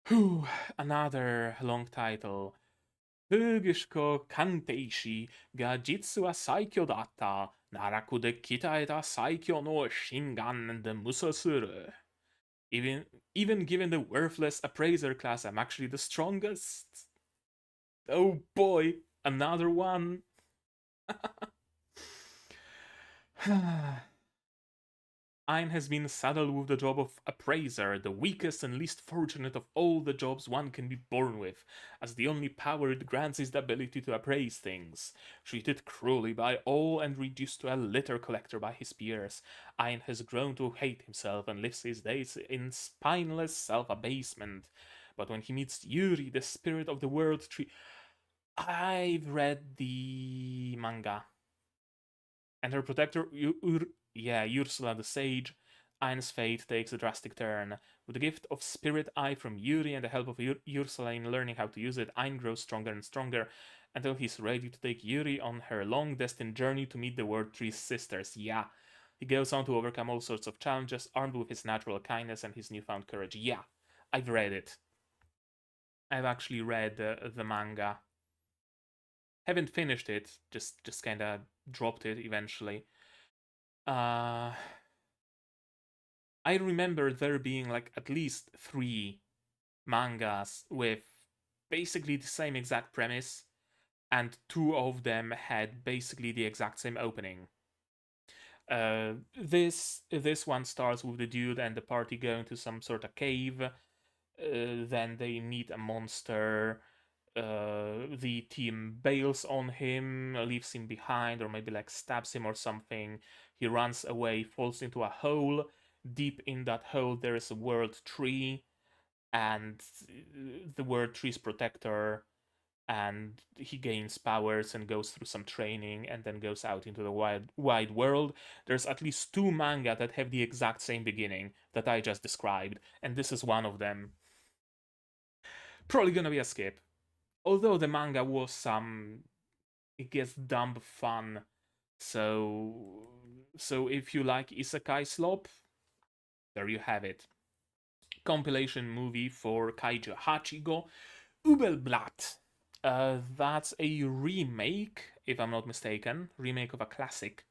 Whew, another long title. Fugishko Kanteishi ga Jitsu wa Saikyo datta. Naraku de kitaeta Saikyo no Shingan de Musosuru. Even even given the worthless appraiser class, I'm actually the strongest. Oh boy, another one. Ein has been saddled with the job of appraiser, the weakest and least fortunate of all the jobs one can be born with, as the only power it grants is the ability to appraise things. Treated cruelly by all and reduced to a litter collector by his peers, Ein has grown to hate himself and lives his days in spineless self-abasement. But when he meets Yuri, the spirit of the world tree... I've read the manga. And her protector, Ursula the Sage, Ain's fate takes a drastic turn. With the gift of Spirit Eye from Yuri and the help of Ursula in learning how to use it, Ain grows stronger and stronger until he's ready to take Yuri on her long destined journey to meet the World Tree's sisters. Yeah. He goes on to overcome all sorts of challenges, armed with his natural kindness and his newfound courage. Yeah, I've read it. I've actually read the manga. Haven't finished it, just kind of dropped it eventually. I remember there being like at least 3 mangas with basically the same exact premise, and 2 of them had basically the exact same opening. This one starts with the dude and the party going to some sort of cave. Then they meet a monster. The team bails on him, leaves him behind, or maybe like stabs him or something. He runs away, falls into a hole. Deep in that hole, there is a world tree, and the world tree's protector. And he gains powers and goes through some training and then goes out into the wide world. There's at least 2 manga that have the exact same beginning that I just described, and this is one of them. Probably gonna be a skip. Although the manga was some, it gets dumb fun. So if you like isekai slop, there you have it. Compilation movie for Kaiju Hachigo, Ubelblatt. That's a remake, if I'm not mistaken, remake of a classic.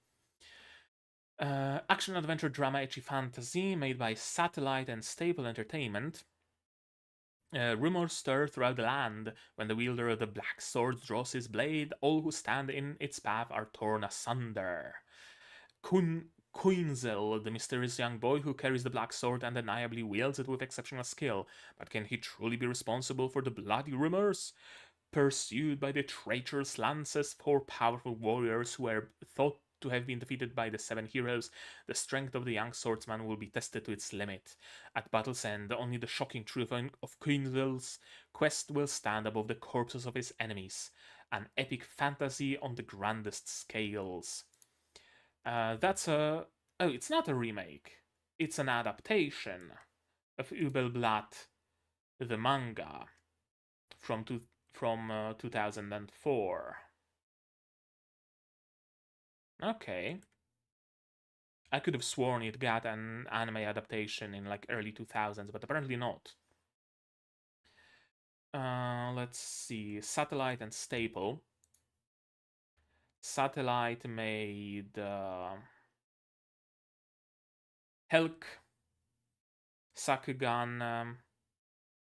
Action adventure drama ecchi fantasy made by Satellite and Staple Entertainment. Rumors stir throughout the land. When the wielder of the black sword draws his blade, all who stand in its path are torn asunder. Quinzel, the mysterious young boy who carries the black sword, undeniably wields it with exceptional skill. But can he truly be responsible for the bloody rumors? Pursued by the traitorous lances, 4 powerful warriors who were thought to have been defeated by the 7 heroes, the strength of the young swordsman will be tested to its limit. At battle's end, only the shocking truth of Quinzel's quest will stand above the corpses of his enemies. An epic fantasy on the grandest scales. That's a... Oh, it's not a remake. It's an adaptation of Übelblatt, the manga, from 2004. Okay. I could have sworn it got an anime adaptation in like early 2000s, but apparently not. Let's see. Satellite and Staple. Satellite made Helk, Sakugan,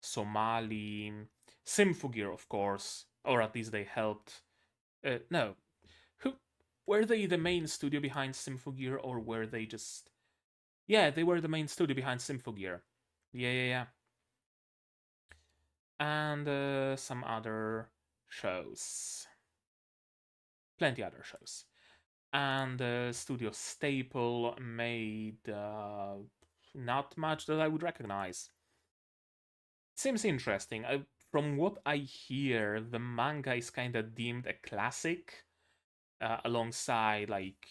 Somali, Symphogear, of course, or at least they helped. No, were they the main studio behind Symphogear, or were they just... Yeah, they were the main studio behind Symphogear. Yeah. And some other shows. Plenty other shows. And Studio Staple made not much that I would recognize. Seems interesting. From what I hear, the manga is kind of deemed a classic, alongside, like,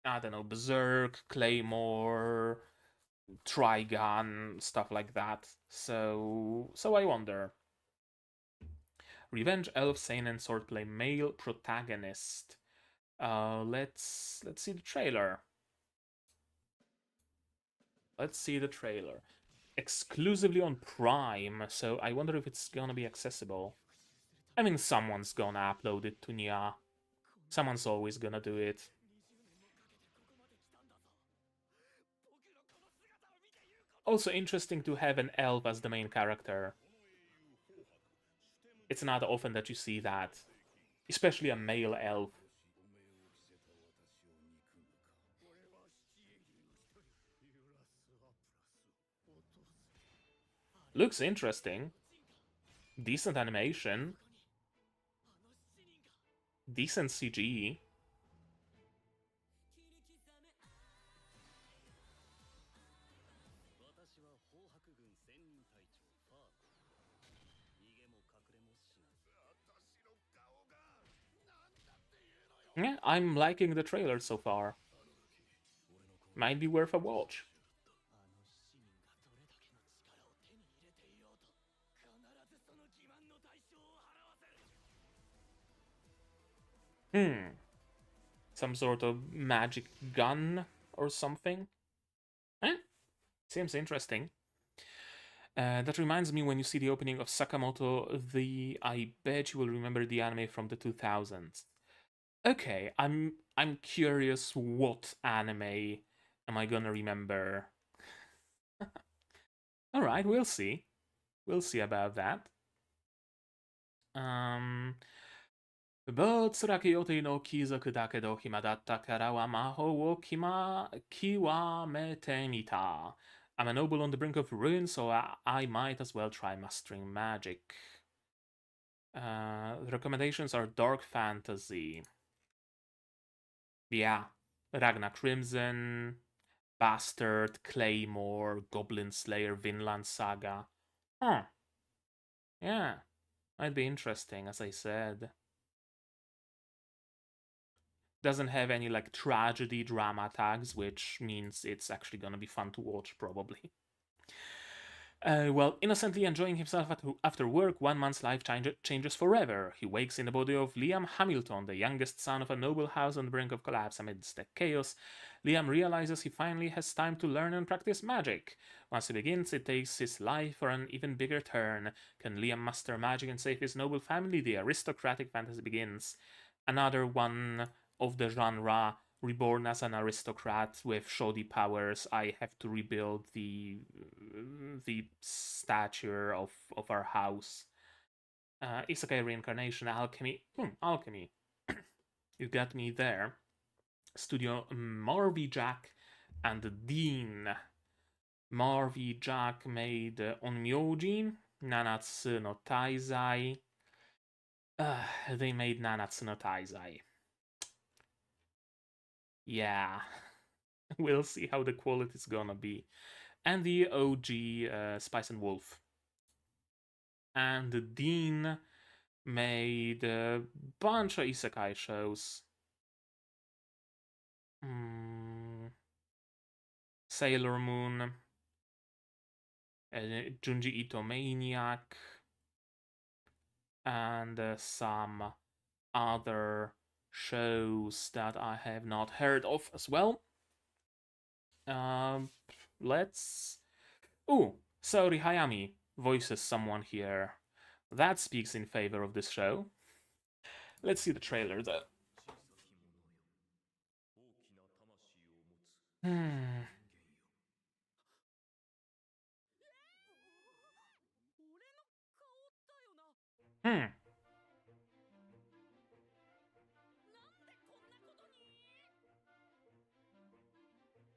I don't know, Berserk, Claymore, Trigun, stuff like that. So I wonder. Revenge Elf Seinen Swordplay male protagonist. Let's see the trailer. exclusively on Prime, so I wonder if it's gonna be accessible. I mean, someone's gonna upload it to Nia. Someone's always gonna do it. Also interesting to have an elf as the main character. It's not often that you see that. Especially a male elf. Looks interesting. Decent animation. Decent CG. Yeah, I'm liking the trailer so far. Might be worth a watch. Some sort of magic gun or something? Seems interesting. That reminds me, when you see the opening of Sakamoto, I bet you will remember the anime from the 2000s. Okay, I'm curious what anime am I gonna remember. Alright, we'll see. We'll see about that. Botsuraki yotei no kizoku dakedo hima datta kara wa mahou wo kiwamete mita. I'm a noble on the brink of ruin, so I might as well try mastering magic. The recommendations are dark fantasy. Yeah, Ragnar Crimson, Bastard, Claymore, Goblin Slayer, Vinland Saga. Huh. Yeah, might be interesting, as I said. Doesn't have any like tragedy drama tags, which means it's actually gonna be fun to watch, probably. While innocently enjoying himself after work, one man's life changes forever. He wakes in the body of Liam Hamilton, the youngest son of a noble house on the brink of collapse. Amidst the chaos, Liam realizes he finally has time to learn and practice magic. Once he begins, it takes his life for an even bigger turn. Can Liam master magic and save his noble family? The aristocratic fantasy begins. Another one of the genre. Reborn as an aristocrat with shoddy powers, I have to rebuild the stature of our house. Isekai reincarnation, alchemy. Alchemy. You got me there. Studio Marvy Jack and Dean. Marvy Jack made Onmyoji, Nanatsu no Taizai. They made Nanatsu no Taizai. Yeah, we'll see how the quality is gonna be. And the OG Spice and Wolf. And the Dean made a bunch of isekai shows. Sailor Moon, Junji Ito Maniac, and some other shows that I have not heard of as well. Let's... Ooh, Saori Hayami voices someone here. That speaks in favor of this show. Let's see the trailer though.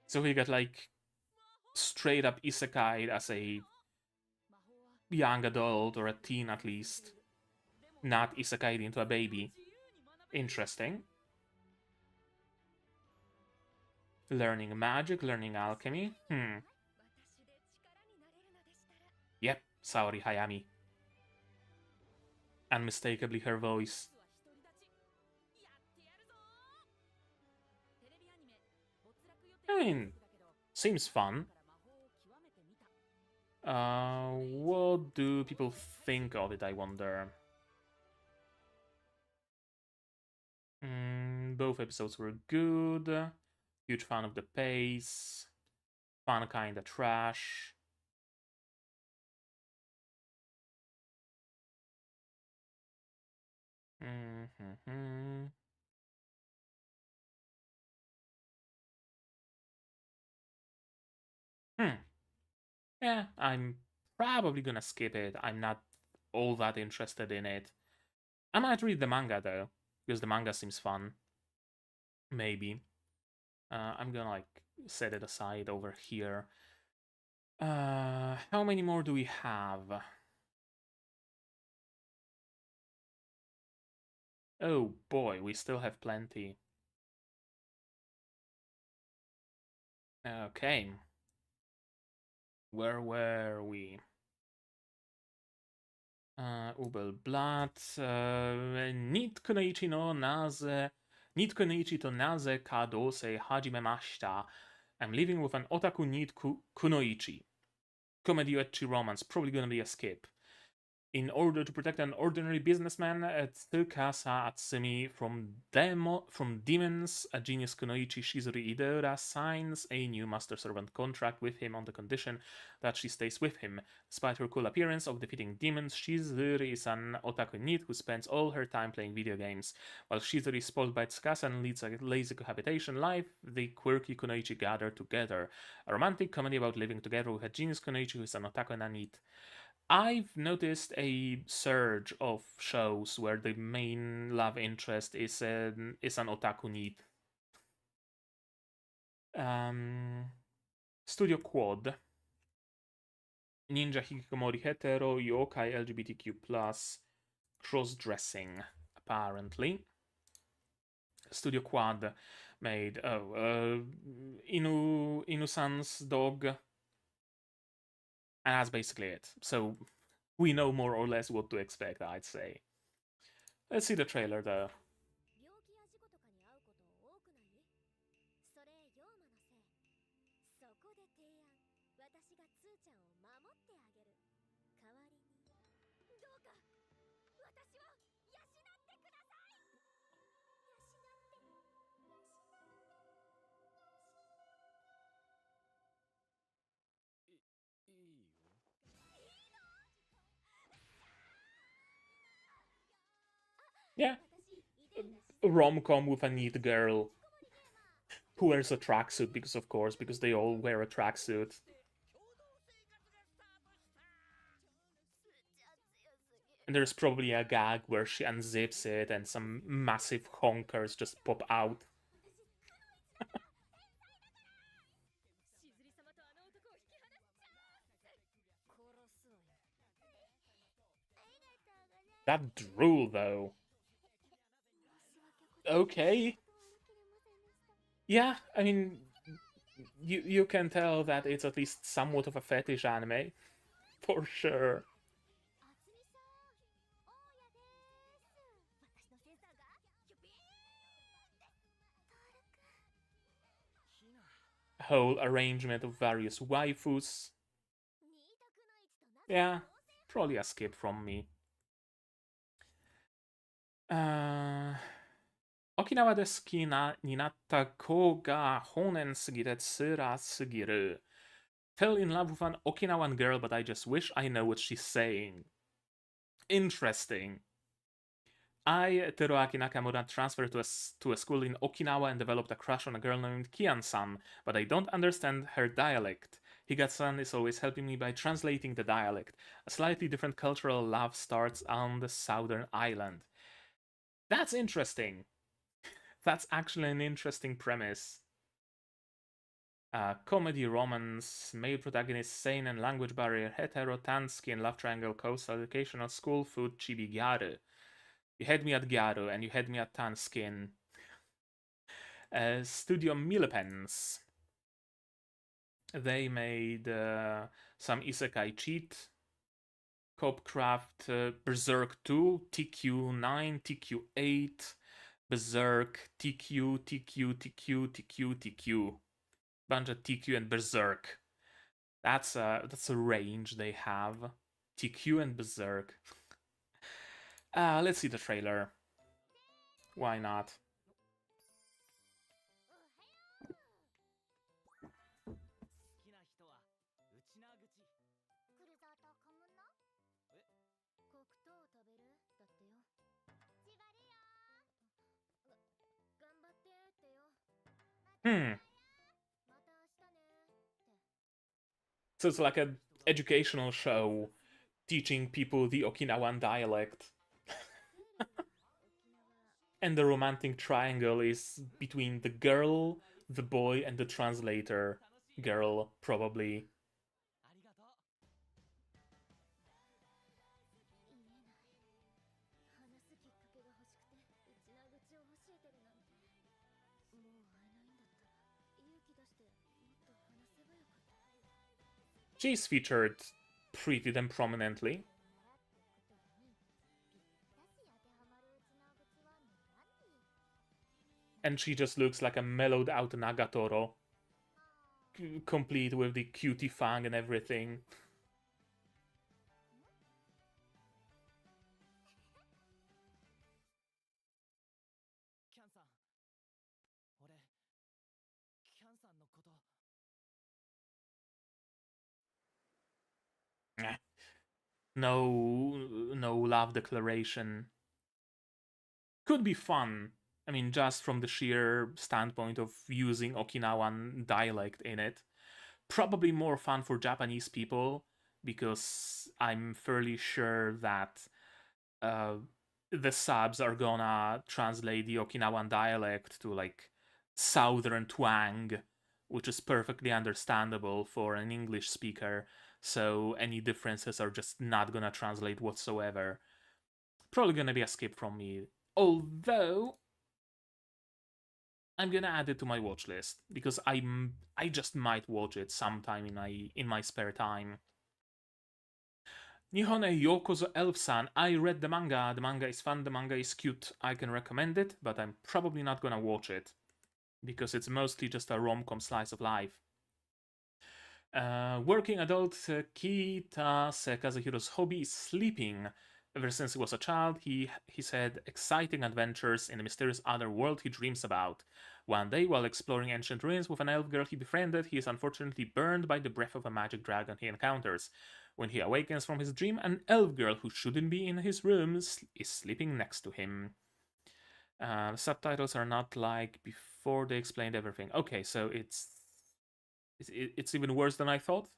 So we got like straight up isekai as a young adult or a teen at least, not isekai into a baby. Interesting. Learning magic, learning alchemy. Yep, Saori Hayami. Unmistakably her voice. I mean, seems fun. What do people think of it, I wonder? Both episodes were good. Huge fan of the pace. Fun kinda trash. Mm-hmm. Yeah, I'm probably gonna skip it. I'm not all that interested in it. I might read the manga though, because the manga seems fun. Maybe. I'm gonna like set it aside over here. How many more do we have? Oh boy, we still have plenty. Okay. Where were we? Ubelblatt. Nit kunoichi no naze. Nit kunoichi to naze kadose hajimemashita. I'm living with an otaku nit kunoichi. Comedy ecchi romance. Probably gonna be a skip. In order to protect an ordinary businessman, Tsukasa Atsumi from demons, a genius Kunoichi Shizuri Idora signs a new master servant contract with him on the condition that she stays with him. Despite her cool appearance of defeating demons, Shizuri is an otaku NEET who spends all her time playing video games. While Shizuri is spoiled by Tsukasa and leads a lazy cohabitation life, the quirky Kunoichi gather together. A romantic comedy about living together with a genius Kunoichi who is an otaku and a NEET. I've noticed a surge of shows where the main love interest is an otaku need. Studio Quad. Ninja Hikikomori hetero, yokai LGBTQ+, cross-dressing, apparently. Studio Quad made, Inu-san's dog. And that's basically it. So we know more or less what to expect, I'd say. Let's see the trailer though. Yeah, a rom-com with a neat girl who wears a tracksuit because they all wear a tracksuit. And there's probably a gag where she unzips it and some massive honkers just pop out. That drool, though. Okay. Yeah, I mean, you can tell that it's at least somewhat of a fetish anime, for sure. Whole arrangement of various waifus. Yeah, probably a skip from me. 沖縄で好きなになった子が本年すぎて辛すぎる。Fell in love with an Okinawan girl, but I just wish I know what she's saying. Interesting. I, Teruaki Nakamura, transferred to a school in Okinawa and developed a crush on a girl named Kian-san, but I don't understand her dialect. Higat-san is always helping me by translating the dialect. A slightly different cultural love starts on the southern island. That's interesting. That's actually an interesting premise. Comedy, romance, male protagonist, sane and language barrier, hetero, tan skin, love triangle, coastal, educational, school, food, chibi, gyaru. You had me at gyaru and you had me at tan skin. Studio Millepens. They made some isekai cheat, Copcraft, Berserk 2, TQ9, TQ8, Berserk, TQ, TQ, TQ, TQ, TQ. Bunch of TQ and Berserk. That's a range they have. TQ and Berserk. Let's see the trailer. Why not? Hmm. So it's like an educational show teaching people the Okinawan dialect. And the romantic triangle is between the girl, the boy, and the translator. Girl, probably. She's featured pretty damn prominently. And she just looks like a mellowed out Nagatoro, complete with the cutie fang and everything. No love declaration. Could be fun. I mean, just from the sheer standpoint of using Okinawan dialect in it. Probably more fun for Japanese people because I'm fairly sure that uh, the subs are gonna translate the Okinawan dialect to like southern twang, which is perfectly understandable for an English speaker. So any differences are just not gonna translate whatsoever. Probably gonna be a skip from me. Although I'm gonna add it to my watch list because I just might watch it sometime in my spare time. Nihone Yokozo Elf-san. I read the manga. The manga is fun. The manga is cute. I can recommend it, but I'm probably not gonna watch it because it's mostly just a rom-com slice of life. Working adult Kitase Kazuhiro's hobby is sleeping. Ever since he was a child, he's had exciting adventures in the mysterious other world he dreams about. One day, while exploring ancient ruins with an elf girl he befriended, he is unfortunately burned by the breath of a magic dragon he encounters. When he awakens from his dream, an elf girl who shouldn't be in his room is sleeping next to him. The subtitles are not like before they explained everything. Okay, so it's even worse than I thought.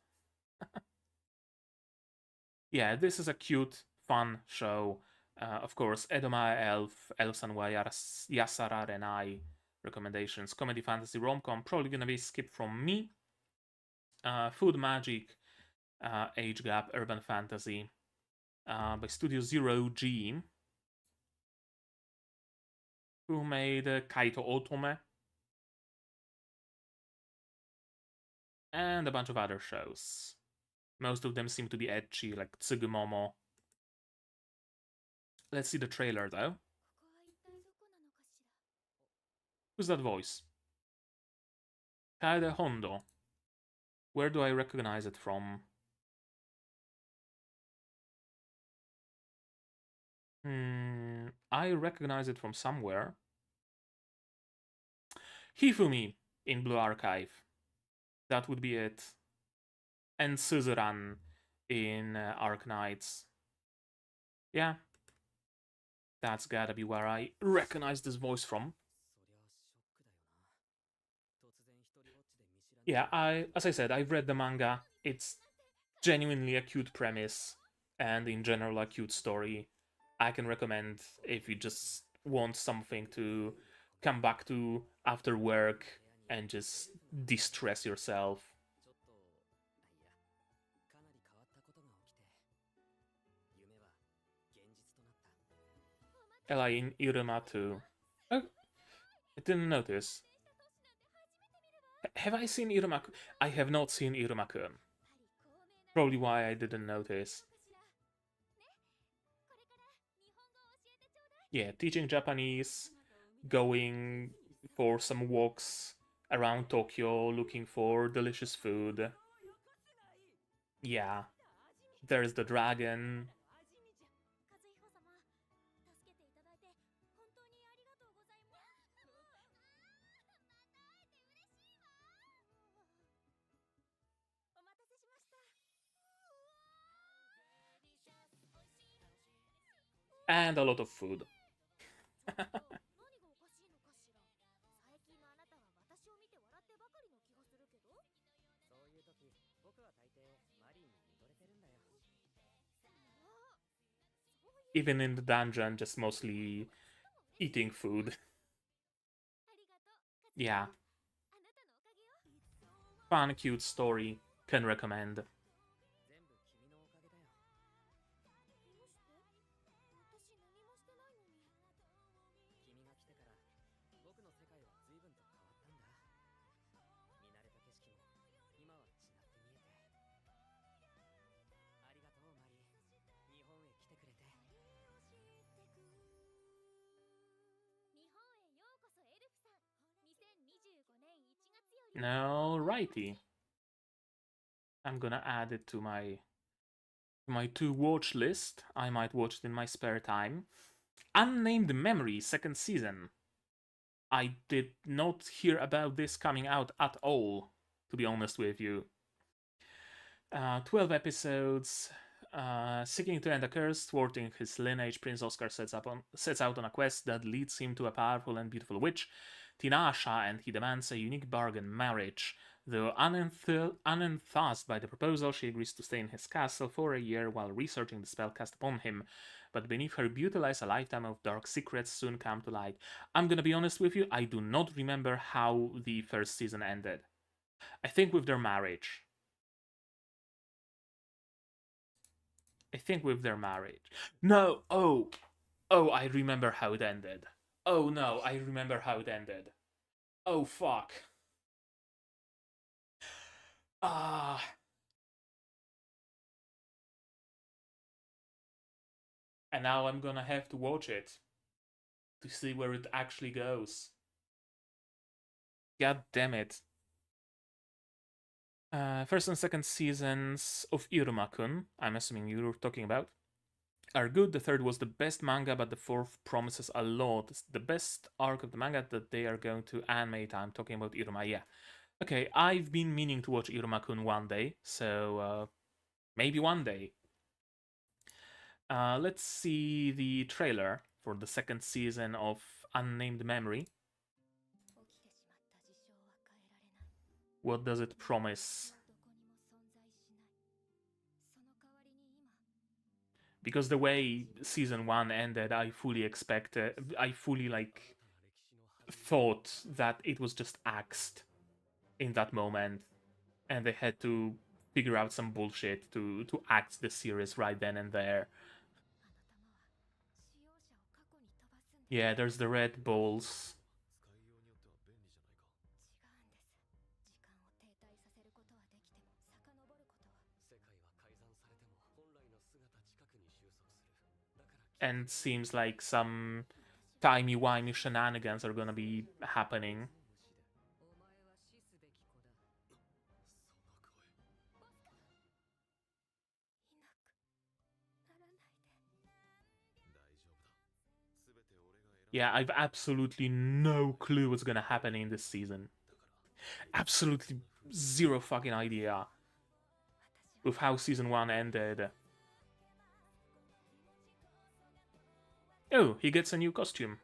Yeah, this is a cute, fun show. Of course, Edoma Elf, Elf-Sanwa Yasara Renai recommendations. Comedy, fantasy, rom-com, probably gonna be skipped from me. Food Magic, Age Gap, Urban Fantasy by Studio Zero G, who made Kaito Otome and a bunch of other shows. Most of them seem to be edgy, like Tsugumomo. Let's see the trailer though. Who's that voice? Kaede Hondo. Where do I recognize it from? I recognize it from somewhere. Hifumi in Blue Archive. That would be it. And Suzuran in Arknights. Yeah, that's gotta be where I recognize this voice from. Yeah, as I said, I've read the manga. It's genuinely a cute premise, and in general a cute story. I can recommend if you just want something to come back to after work and just de-stress yourself. Ella in Iruma too. Oh, I didn't notice. Have I seen Irumaku? I have not seen Irumaku. Probably why I didn't notice. Yeah, teaching Japanese, going for some walks around Tokyo, looking for delicious food. Yeah, there's the dragon. And a lot of food. Even in the dungeon, just mostly eating food. Yeah. Fun, cute story. Can recommend. Alrighty. I'm gonna add it to my to watch list. I might watch it in my spare time. Unnamed Memory, second season. I did not hear about this coming out at all, to be honest with you. 12 episodes. Seeking to end a curse, thwarting his lineage, Prince Oscar sets out on a quest that leads him to a powerful and beautiful witch, Tinasha, and he demands a unique bargain marriage. Though unenthused by the proposal, she agrees to stay in his castle for a year while researching the spell cast upon him. But beneath her beauty lies a lifetime of dark secrets soon come to light. I'm gonna be honest with you, I do not remember how the first season ended. I think with their marriage. No, oh, I remember how it ended. Oh no, I remember how it ended. Oh fuck. Ah. And now I'm gonna have to watch it to see where it actually goes. God damn it. First and second seasons of Iruma-kun, I'm assuming you're talking about, are good. The third was the best manga, but the fourth promises a lot. It's the best arc of the manga that they are going to animate. I'm talking about Iruma, yeah. Okay, I've been meaning to watch Iruma-kun one day, so maybe one day. Let's see the trailer for the second season of Unnamed Memory. What does it promise? Because the way season 1 ended, I fully thought that it was just axed in that moment, and they had to figure out some bullshit to axe the series right then and there. Yeah, there's the red balls. And seems like some timey-wimey shenanigans are gonna be happening. Yeah, I've absolutely no clue what's gonna happen in this season. Absolutely zero fucking idea with how season 1 ended. Oh, he gets a new costume.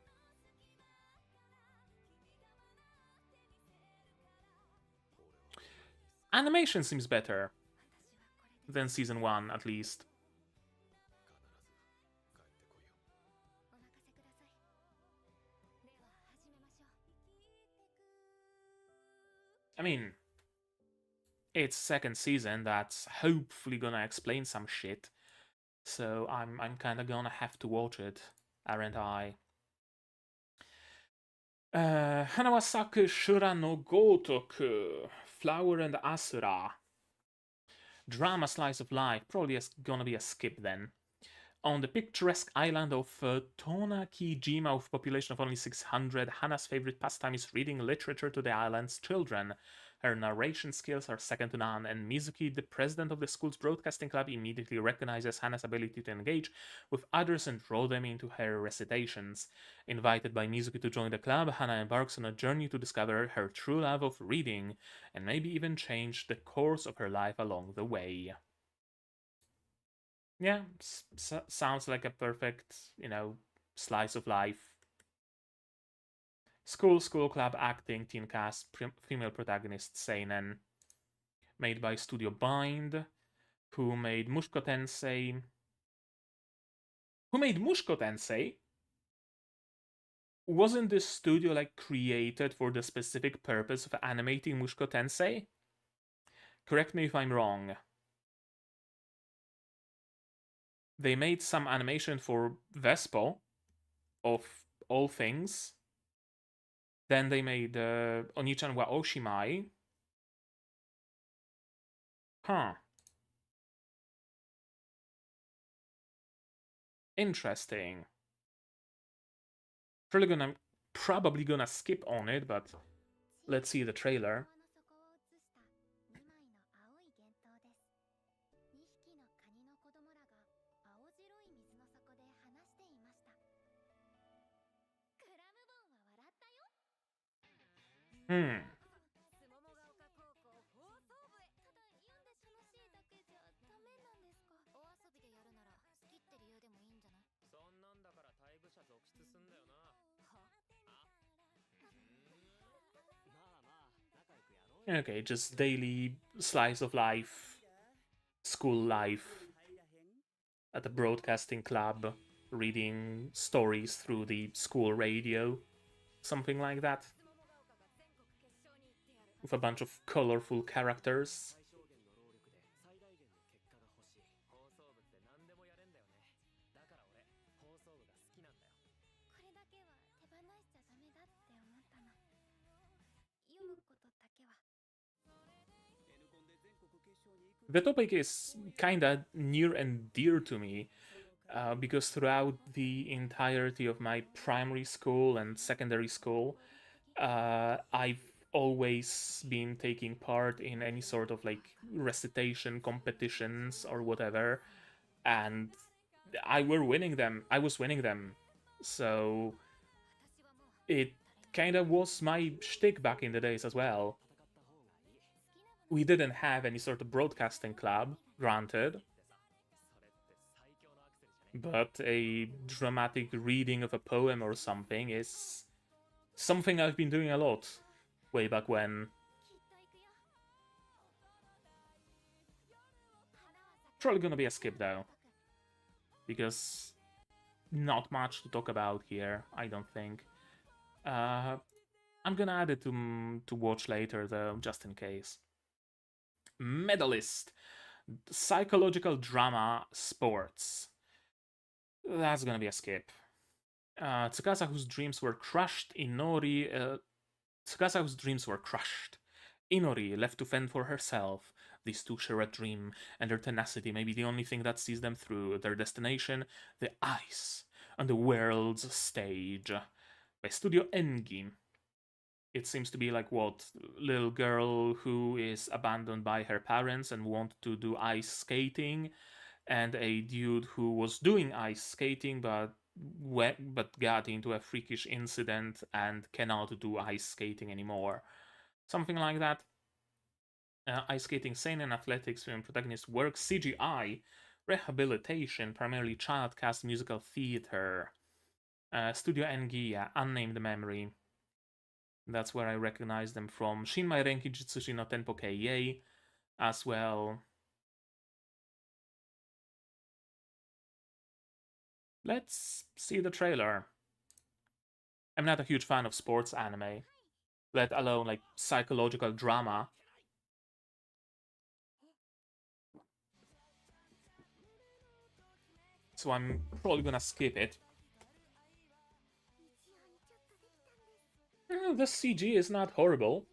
Animation seems better than season 1, at least. I mean, it's second season, that's hopefully gonna explain some shit. So I'm kinda gonna have to watch it, aren't I? Hanawasaku Shura no Gotoku, Flower and Asura. Drama slice of life, probably gonna be a skip then. On the picturesque island of Tonakijima, with a population of only 600, Hana's favorite pastime is reading literature to the island's children. Her narration skills are second to none, and Mizuki, the president of the school's broadcasting club, immediately recognizes Hana's ability to engage with others and draw them into her recitations. Invited by Mizuki to join the club, Hana embarks on a journey to discover her true love of reading, and maybe even change the course of her life along the way. Yeah, sounds like a perfect, slice of life. School club, acting, teen cast, female protagonist, seinen. made by Studio Bind, who made Mushoku Tensei. Who made Mushoku Tensei? Wasn't this studio like created for the specific purpose of animating Mushoku Tensei? Correct me if I'm wrong. They made some animation for Vespo, of all things. Then they made Onichan wa Oshimai. Huh. Interesting. Probably gonna skip on it, but let's see the trailer. Hmm. Okay, just daily slice of life, school life, at the broadcasting club, reading stories through the school radio, something like that. With a bunch of colorful characters. The topic is kinda near and dear to me, because throughout the entirety of my primary school and secondary school, I've always been taking part in any sort of like recitation competitions or whatever, and I was winning them. So it kind of was my shtick back in the days as well. We didn't have any sort of broadcasting club, granted, but a dramatic reading of a poem or something is something I've been doing a lot way back when. Probably gonna be a skip though, because not much to talk about here, I don't think. I'm gonna add it to watch later though, just in case. Medalist, psychological drama, sports. That's gonna be a skip. Tsukasa, whose dreams were crushed. Tsukasa, whose dreams were crushed. Inori, left to fend for herself. These two share a dream, and their tenacity may be the only thing that sees them through. Their destination, the ice, on the world's stage. By Studio Engi. It seems to be like what? Little girl who is abandoned by her parents and want to do ice skating, and a dude who was doing ice skating but got into a freakish incident and cannot do ice skating anymore. Something like that. Ice skating scene and athletics film protagonist work, CGI, rehabilitation, primarily child cast musical theater. Studio Engia, unnamed memory. That's where I recognize them from. Shinmai Renki Jitsushi no Tenpo Kei as well. Let's see the trailer. I'm not a huge fan of sports anime, let alone like psychological drama. So I'm probably gonna skip it. The CG is not horrible.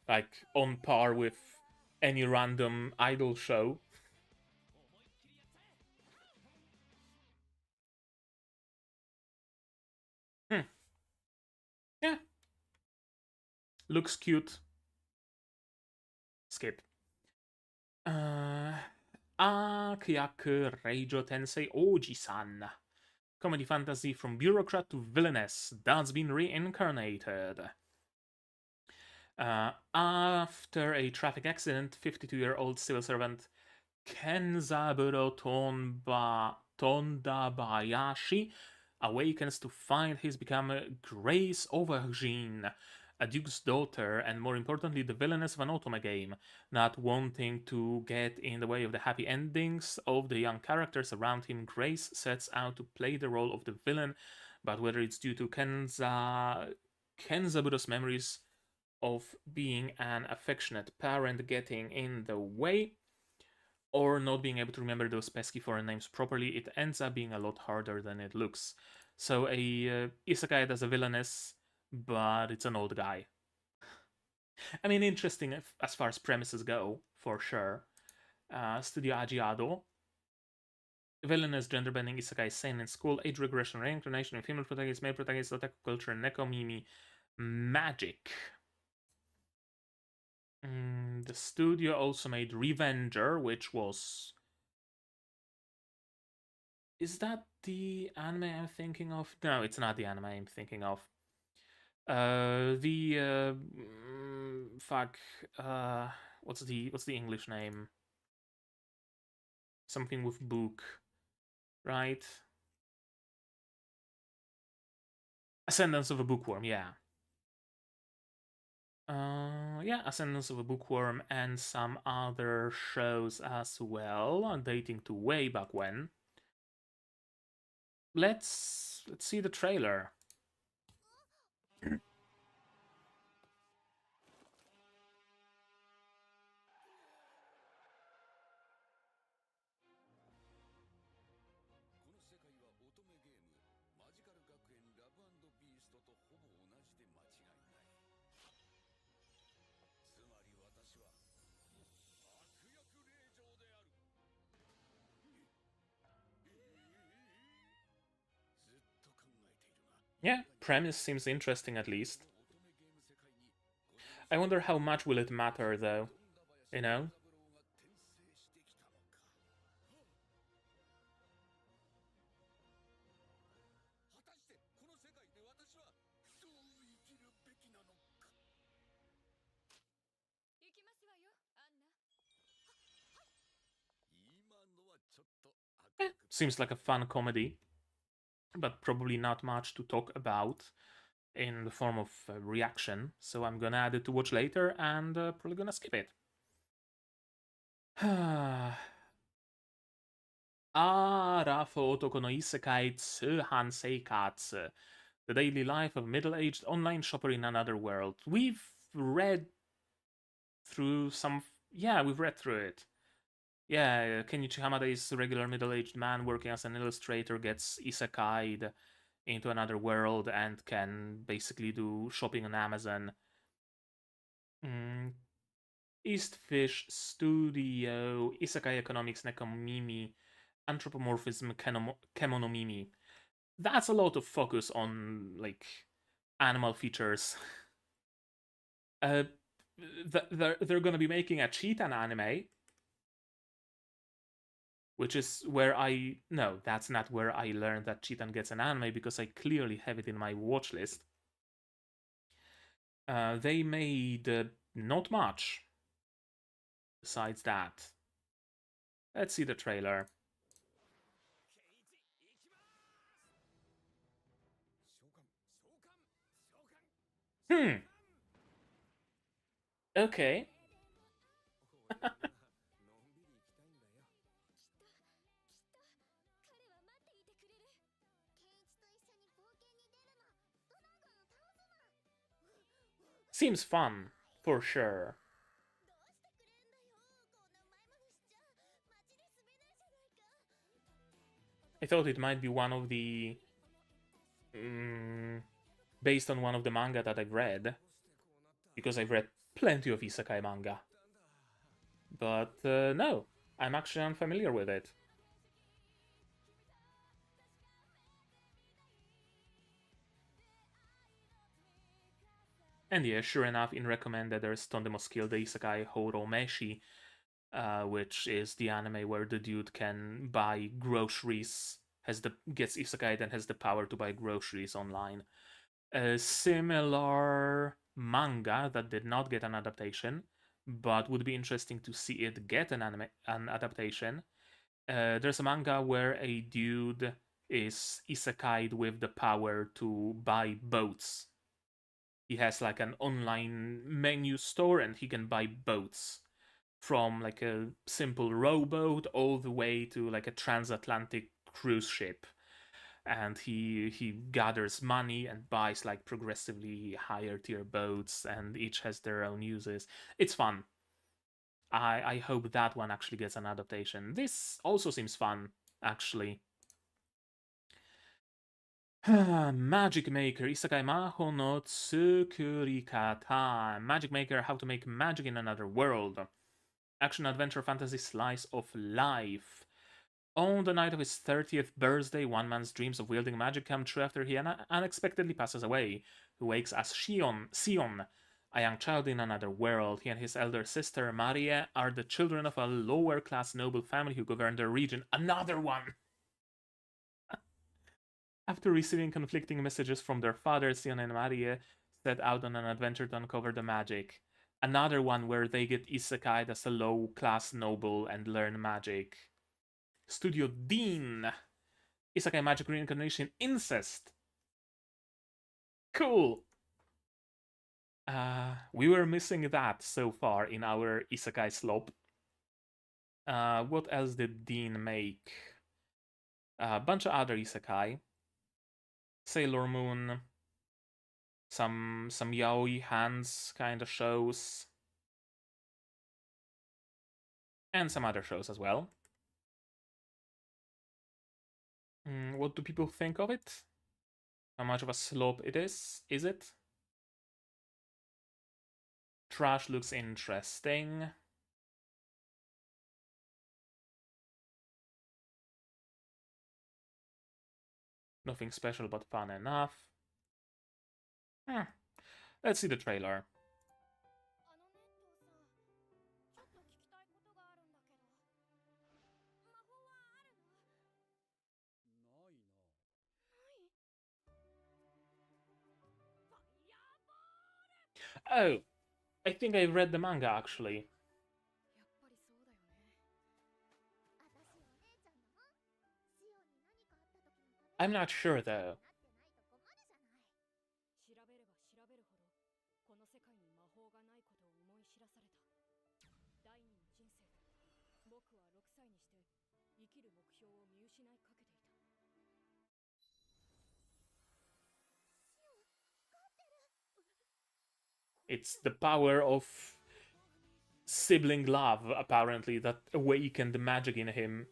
Like, on par with any random idol show. Yeah. Looks cute. Skip. Akyaku Reijo Tensei Oji-san. Comedy fantasy from bureaucrat to villainess. Dad's been reincarnated. After a traffic accident, 52-year-old civil servant Kenzaburo Tondabayashi awakens to find he's become Grace Aubergine, a duke's daughter, and more importantly, the villainess of an otome game. Not wanting to get in the way of the happy endings of the young characters around him, Grace sets out to play the role of the villain, but whether it's due to Kenzaburo's memories of being an affectionate parent getting in the way, or not being able to remember those pesky foreign names properly, it ends up being a lot harder than it looks. So a isekai as a villainess, but it's an old guy. I mean, interesting as far as premises go, for sure. Studio Agiado. Villainous, gender-bending isekai, sane in school, age regression, reincarnation of female protagonist, male protagonist, otaku culture, nekomimi, magic. The studio also made Revenger, which was... Is that the anime I'm thinking of? No, it's not the anime I'm thinking of. What's the English name? Something with book, right? Ascendance of a Bookworm, yeah. Yeah, Ascendance of a Bookworm and some other shows as well, dating to way back when. Let's see the trailer. Yeah, premise seems interesting at least. I wonder how much will it matter though, you know? Seems like a fun comedy, but probably not much to talk about in the form of reaction, so I'm gonna add it to watch later and probably gonna skip it. Arafo Otoko no Isekai Tsuhan Seikatsu. The daily life of a middle-aged online shopper in another world. We've read through some... Yeah, we've read through it. Yeah, Kenichi Hamada is a regular middle-aged man working as an illustrator, gets isekai'd into another world and can basically do shopping on Amazon. Eastfish Studio, Isekai Economics, Nekomimi, Anthropomorphism, Kemonomimi. That's a lot of focus on, like, animal features. They're gonna be making a cheetah anime, which is where no, that's not where I learned that cheetah gets an anime, because I clearly have it in my watch list. They made not much besides that. Let's see the trailer. Okay. Seems fun, for sure. I thought it might be one of the... based on one of the manga that I've read, because I've read plenty of isekai manga. But no, I'm actually unfamiliar with it. And yeah, sure enough, in recommended there's Tondemo Skill, the isekai Horo Meshi, which is the anime where the dude can buy groceries, gets isekai and has the power to buy groceries online. A similar manga that did not get an adaptation, but would be interesting to see it get an adaptation. There's a manga where a dude is isekai with the power to buy boats. He has like an online menu store and he can buy boats from like a simple rowboat all the way to like a transatlantic cruise ship. And he gathers money and buys like progressively higher tier boats, and each has their own uses. It's fun. I hope that one actually gets an adaptation. This also seems fun, actually. Magic Maker, Isekai Maho no Tsukurikata. Magic Maker, how to make magic in another world. Action, adventure, fantasy, slice of life. On the night of his 30th birthday, one man's dreams of wielding magic come true after he unexpectedly passes away. He wakes as Sion, a young child in another world. He and his elder sister, Maria, are the children of a lower-class noble family who govern their region. Another one! After receiving conflicting messages from their father, Sion and Maria set out on an adventure to uncover the magic. Another one where they get isekai'd as a low-class noble and learn magic. Studio Dean. Isekai Magic Reincarnation Incest. Cool. We were missing that so far in our Isekai slop. What else did Dean make? A bunch of other Isekai. Sailor Moon. Some yaoi hands kind of shows. And some other shows as well. What do people think of it? How much of a slop it is? Is it? Trash looks interesting. Nothing special but fun enough. Let's see the trailer. Oh, I think I read the manga actually. I'm not sure though. It's the power of sibling love, apparently, that awakened the magic in him.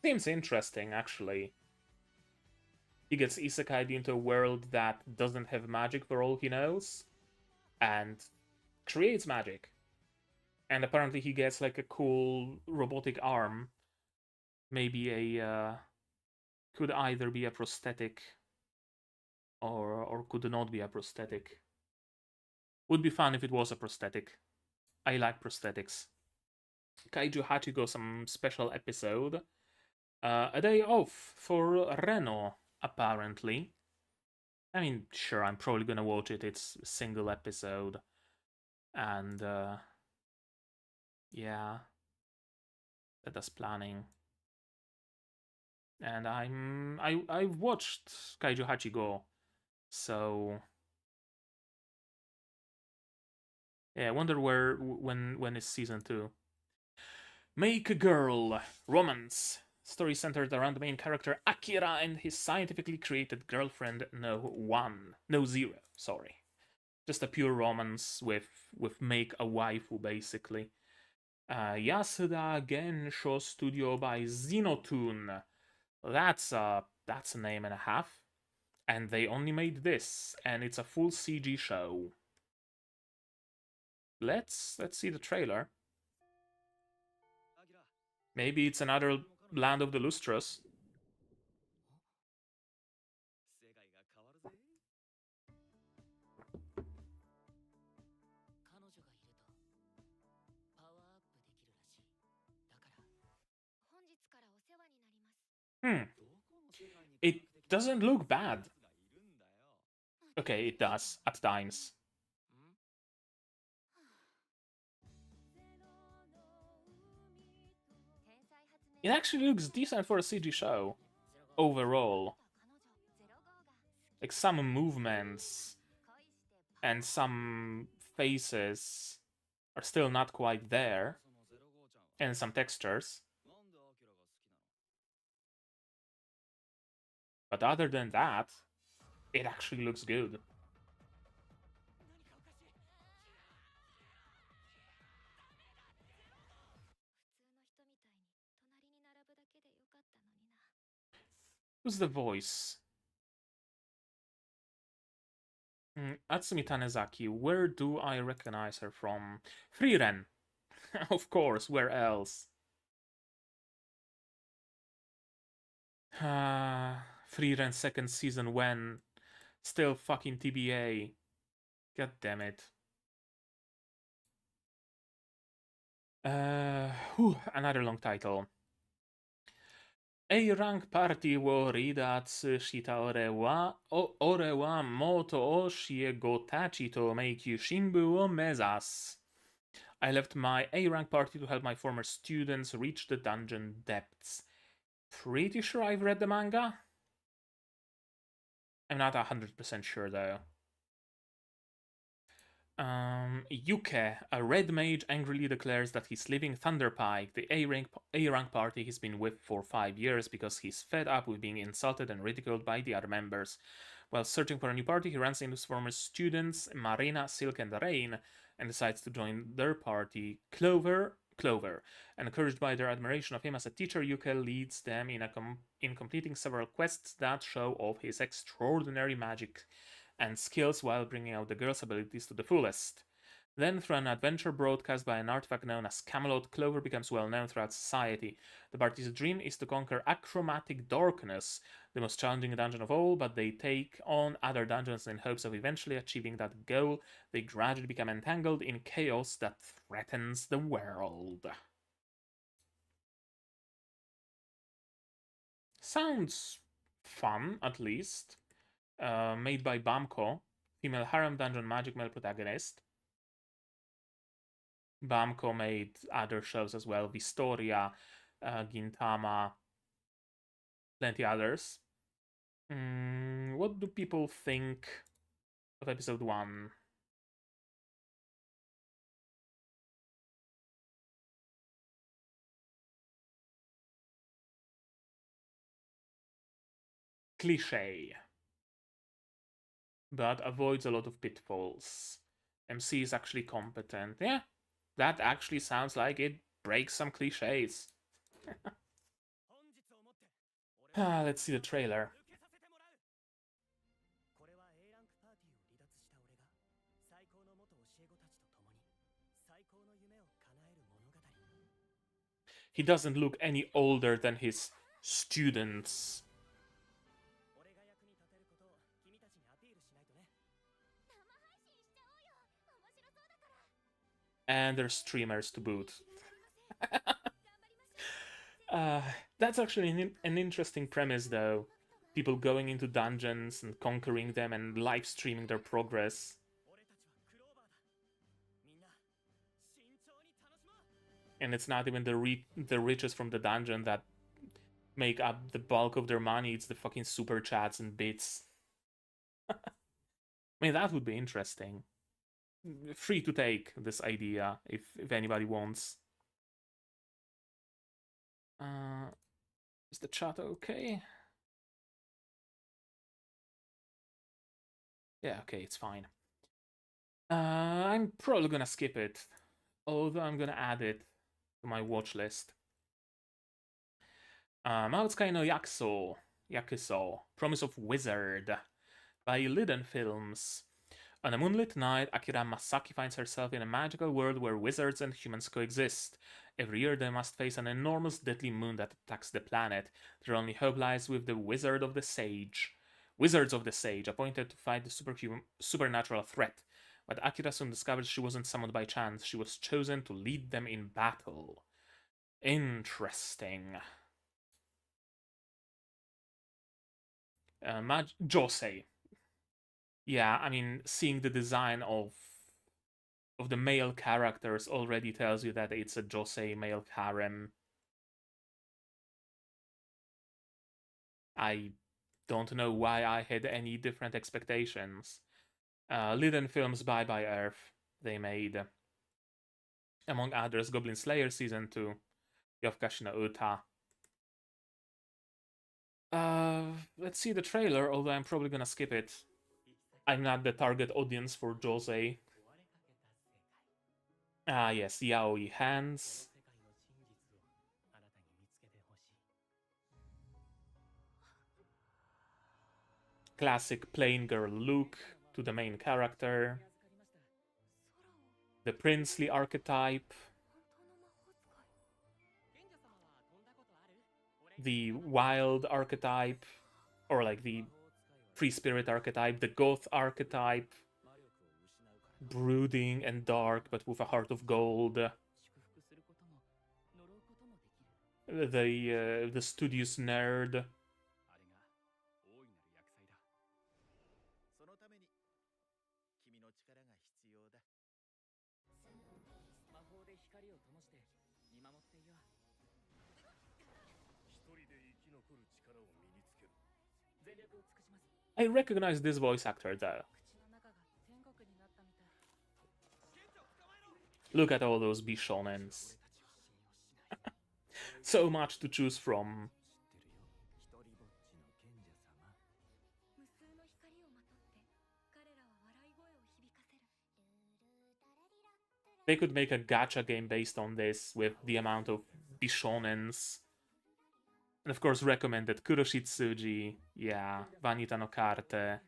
Seems interesting, actually. He gets isekai'd into a world that doesn't have magic for all he knows, and creates magic. And apparently he gets like a cool robotic arm. Maybe could either be a prosthetic or could not be a prosthetic. Would be fun if it was a prosthetic. I like prosthetics. Kaiju Hachigo, some special episode. A day off for Reno, apparently. I mean, sure, I'm probably gonna watch it. It's a single episode. And, yeah. That is planning. And I've watched Kaiju Hachigo, so yeah, I wonder when is season 2. Make a Girl romance story centered around the main character Akira and his scientifically created girlfriend No Zero. Sorry, just a pure romance with make a waifu basically. Yasuda Gensho Studio by Zenotune. That's a name and a half. And they only made this, and it's a full CG show. Let's see the trailer. Maybe it's another Land of the Lustrous. Hmm. It doesn't look bad. Okay, it does, at times. It actually looks decent for a CG show, overall. Like, some movements and some faces are still not quite there, and some textures. But other than that, it actually looks good. Who's the voice? Atsumi Tanezaki. Where do I recognize her from? Frieren. Of course, where else? Frieren second season when? Still fucking TBA. God damn it. Another long title. A-rank party wo ridatsu shita ore wa moto o shiego tachi to meikyu shinbu o mezas. I left my A-rank party to help my former students reach the dungeon depths. Pretty sure I've read the manga? I'm not 100% sure though. Yuke, a red mage, angrily declares that he's leaving Thunderpike, the A-rank party he's been with for 5 years, because he's fed up with being insulted and ridiculed by the other members. While searching for a new party, he runs into his former students, Marina, Silk, and Rain, and decides to join their party, Clover. And encouraged by their admiration of him as a teacher, Yuke leads them in completing several quests that show off his extraordinary magic and skills while bringing out the girl's abilities to the fullest. Then, through an adventure broadcast by an artifact known as Camelot, Clover becomes well known throughout society. The party's dream is to conquer Achromatic Darkness, the most challenging dungeon of all, but they take on other dungeons in hopes of eventually achieving that goal. They gradually become entangled in chaos that threatens the world. Sounds fun, at least. Made by Bamco, female harem dungeon magic male protagonist. Bamco made other shows as well, Vistoria, Gintama, plenty others. What do people think of episode 1? Cliche, but avoids a lot of pitfalls. MC is actually competent. Yeah, that actually sounds like it breaks some cliches. Let's see the trailer. He doesn't look any older than his students. And they're streamers to boot. That's actually an interesting premise, though. People going into dungeons and conquering them and live streaming their progress. And it's not even the riches from the dungeon that make up the bulk of their money. It's the fucking super chats and bits. I mean, that would be interesting. Free to take this idea if anybody wants. Is the chat okay? Yeah, okay, it's fine. I'm probably gonna skip it, although I'm gonna add it to my watch list. Maotsukai no Yakuso, Promise of Wizard, by Liden Films. On a moonlit night, Akira Masaki finds herself in a magical world where wizards and humans coexist. Every year they must face an enormous deadly moon that attacks the planet. Their only hope lies with the Wizards of the Sage, appointed to fight the supernatural threat. But Akira soon discovers she wasn't summoned by chance. She was chosen to lead them in battle. Interesting. Josei. Yeah, I mean, seeing the design of the male characters already tells you that it's a Josei male harem. I don't know why I had any different expectations. Liden Films Bye Bye Earth, they made, among others, Goblin Slayer Season 2, Yofukashi no Uta. Let's see the trailer, although I'm probably gonna skip it. I'm not the target audience for Josei. Ah, yes, yaoi hands. Classic plain girl look to the main character. The princely archetype. The wild archetype. Or like the free spirit archetype. The goth archetype. Brooding and dark, but with a heart of gold. The studious nerd. I recognize this voice actor though. Look at all those bishonens. So much to choose from. They could make a gacha game based on this with the amount of bishonens. And of course recommended Kuroshitsuji, yeah, Vanita no Carte.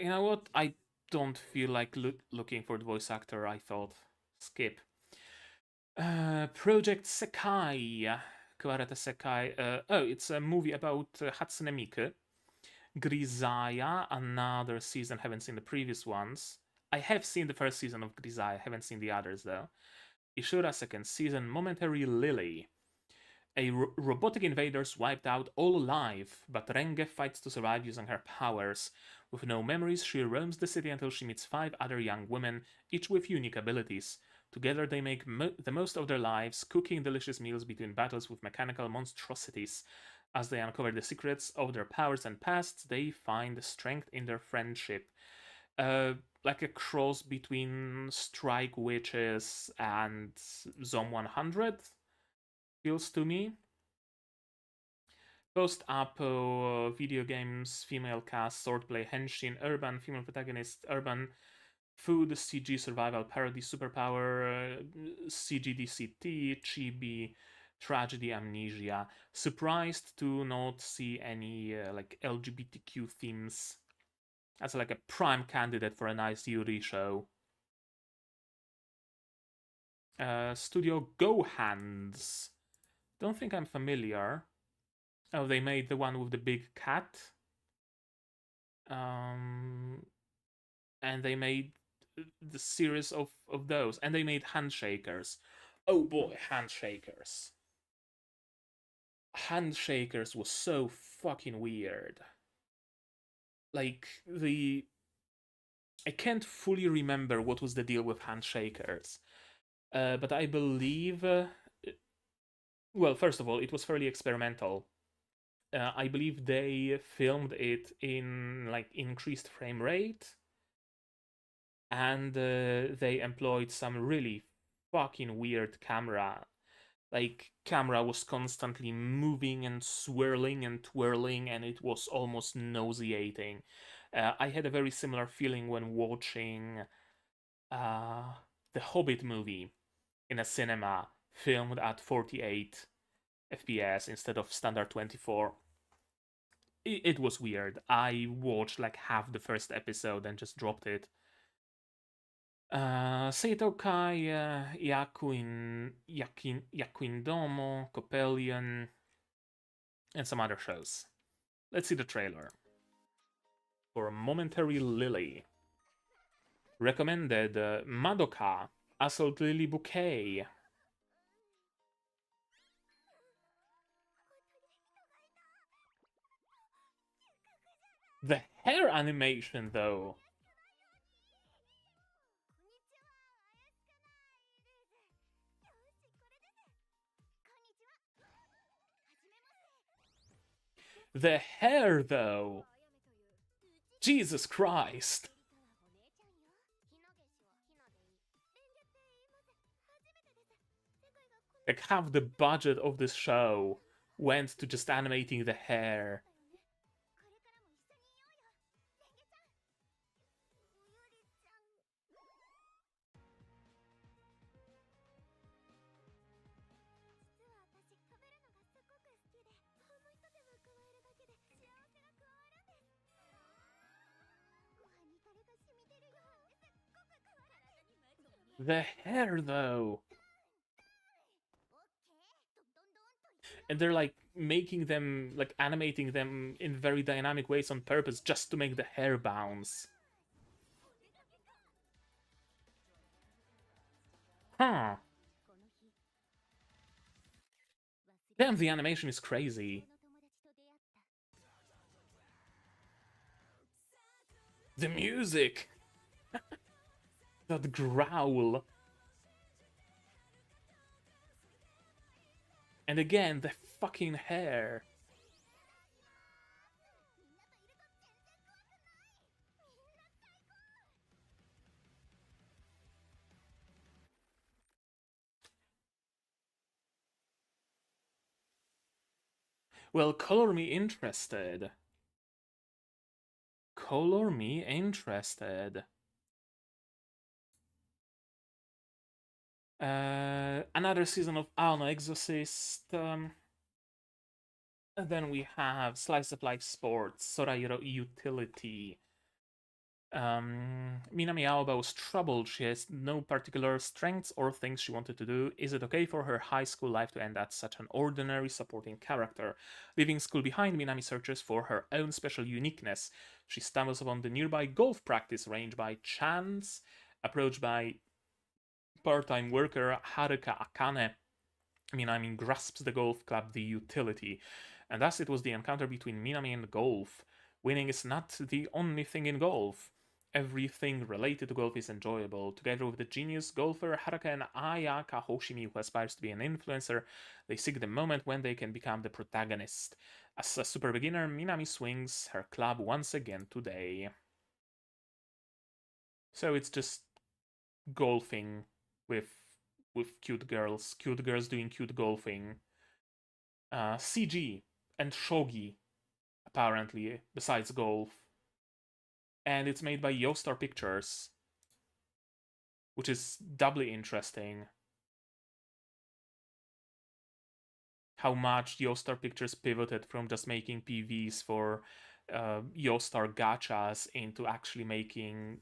You know what? I don't feel like looking for the voice actor, I thought. Skip. Project Sekai. Kwarata Sekai. Oh, it's a movie about Hatsune Miku. Grisaya, another season. Haven't seen the previous ones. I have seen the first season of Grisaya, haven't seen the others though. Ishura, second season. Momentary Lily. Robotic invaders wiped out all life, but Renge fights to survive using her powers. With no memories, she roams the city until she meets 5 other young women, each with unique abilities. Together they make the most of their lives, cooking delicious meals between battles with mechanical monstrosities. As they uncover the secrets of their powers and pasts, they find strength in their friendship. Like a cross between Strike Witches and Zom 100, feels to me. Post-apo video games, female cast, swordplay, henshin, urban, female protagonist, urban, food, CG, survival, parody, superpower, CGDCT, chibi, tragedy, amnesia. Surprised to not see any like LGBTQ themes. That's like a prime candidate for a nice Yuri show. Studio Gohands. Don't think I'm familiar. Oh, they made the one with the big cat. And they made the series of those. And they made Handshakers. Oh boy, Handshakers. Handshakers was so fucking weird. Like, I can't fully remember what was the deal with Handshakers. But I believe... well, first of all, it was fairly experimental. I believe they filmed it in like increased frame rate, and they employed some really fucking weird camera. Like, camera was constantly moving and swirling and twirling, and it was almost nauseating. I had a very similar feeling when watching the Hobbit movie in a cinema, filmed at 48 FPS instead of standard 24. It was weird. I watched like half the first episode and just dropped it. Seitokai, Yakuin Domo, Coppelion, and some other shows. Let's see the trailer. For Momentary Lily. Recommended Madoka, Assault Lily Bouquet. The hair animation, though. The hair, though. Jesus Christ. Like, half the budget of this show went to just animating the hair. The hair, though. And they're like making them, like animating them in very dynamic ways on purpose just to make the hair bounce. Huh. Damn, the animation is crazy. The music! That growl. And again, the fucking hair. Well, color me interested. Color me interested. Another season of Ano Exorcist. And then we have Slice of Life Sports, Sorairo Utility. Minami Aoba was troubled. She has no particular strengths or things she wanted to do. Is it okay for her high school life to end at such an ordinary supporting character? Leaving school behind, Minami searches for her own special uniqueness. She stumbles upon the nearby golf practice range by chance, approached by part-time worker Haruka Akane. Minami grasps the golf club, the utility, and thus it was the encounter between Minami and golf. Winning is not the only thing in golf. Everything related to golf is enjoyable. Together with the genius golfer Haruka and Ayaka Hoshimi, who aspires to be an influencer, they seek the moment when they can become the protagonist. As a super beginner, Minami swings her club once again today. So it's just golfing with cute girls doing cute golfing. CG and shogi, apparently, besides golf. And it's made by Yostar Pictures, which is doubly interesting. How much Yostar Pictures pivoted from just making PVs for Yostar gachas into actually making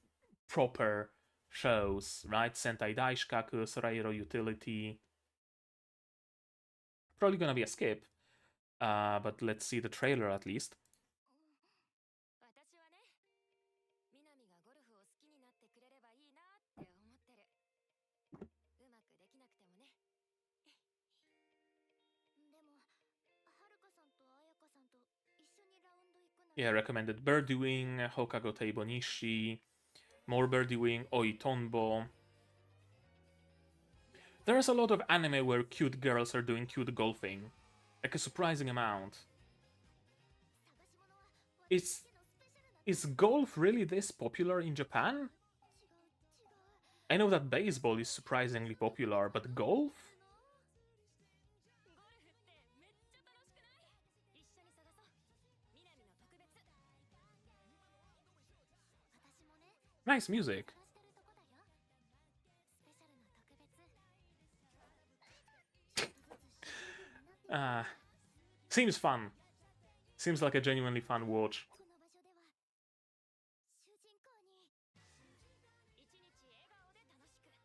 proper shows, right? Sentai Daishikaku, Sorairo Utility. Probably gonna be a skip, but let's see the trailer at least. Yeah, recommended Birdwing, Hokago Teibonishi, more Birdwing, Oitonbo. There's a lot of anime where cute girls are doing cute golfing. Like a surprising amount. Is golf really this popular in Japan? I know that baseball is surprisingly popular, but golf? Nice music. Seems fun. Seems like a genuinely fun watch.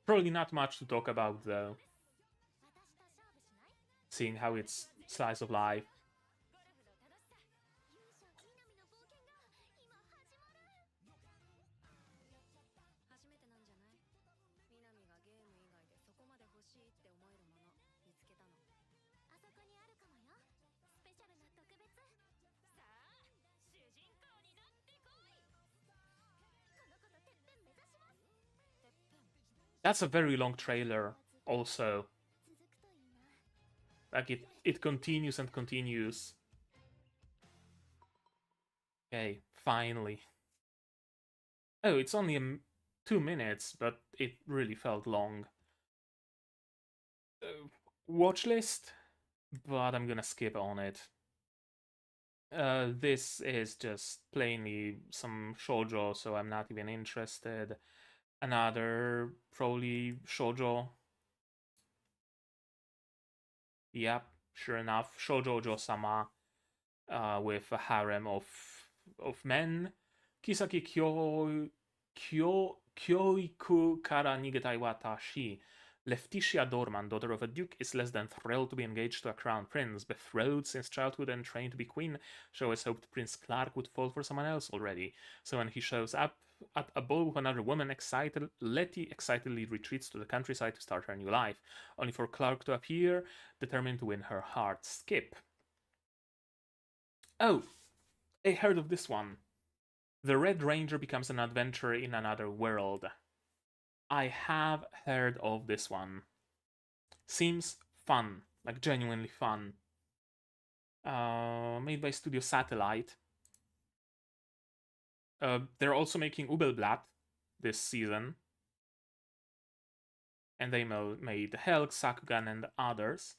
Probably not much to talk about though. Seeing how it's slice of life. That's a very long trailer, also. Like, it continues and continues. Okay, finally. Oh, it's only 2 minutes, but it really felt long. Watch list, but I'm gonna skip on it. This is just plainly some shoujo, so I'm not even interested. Another probably shoujo. Yep, sure enough, shoujo-sama with a harem of men. Kisaki kyoiku kara nigetai watashi. Letitia Dorman, daughter of a duke, is less than thrilled to be engaged to a crown prince. Betrothed since childhood and trained to be queen, she always hoped Prince Clark would fall for someone else already. So when he shows up at a ball with another woman, Letty excitedly retreats to the countryside to start her new life, only for Clark to appear, determined to win her heart. Skip. Oh, I heard of this one. The Red Ranger becomes an adventurer in another world. I have heard of this one. Seems fun, like genuinely fun. Made by Studio Satellite. They're also making Ubelblatt this season. And they made Helg, Sakugan, and others.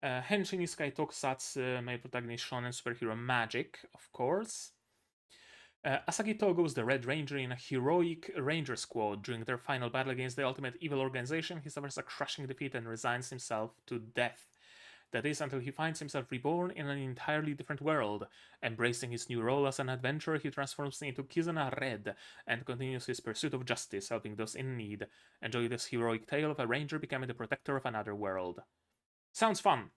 Henshin Isekai Tokusatsu made protagonist shonen superhero Magic, of course. Asagi Togo is the Red Ranger in a heroic ranger squad. During their final battle against the ultimate evil organization, he suffers a crushing defeat and resigns himself to death. That is, until he finds himself reborn in an entirely different world. Embracing his new role as an adventurer, he transforms into Kizuna Red and continues his pursuit of justice, helping those in need. Enjoy this heroic tale of a ranger becoming the protector of another world. Sounds fun.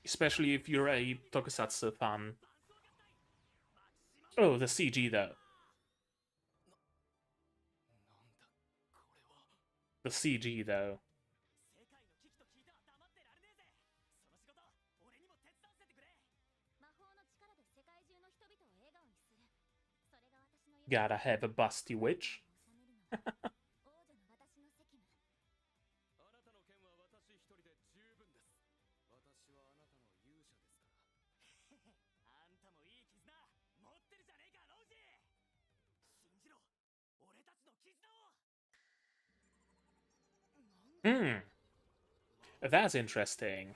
Especially if you're a Tokusatsu fan. Oh, the CG though. The CG though. Gotta have a busty witch. That's interesting.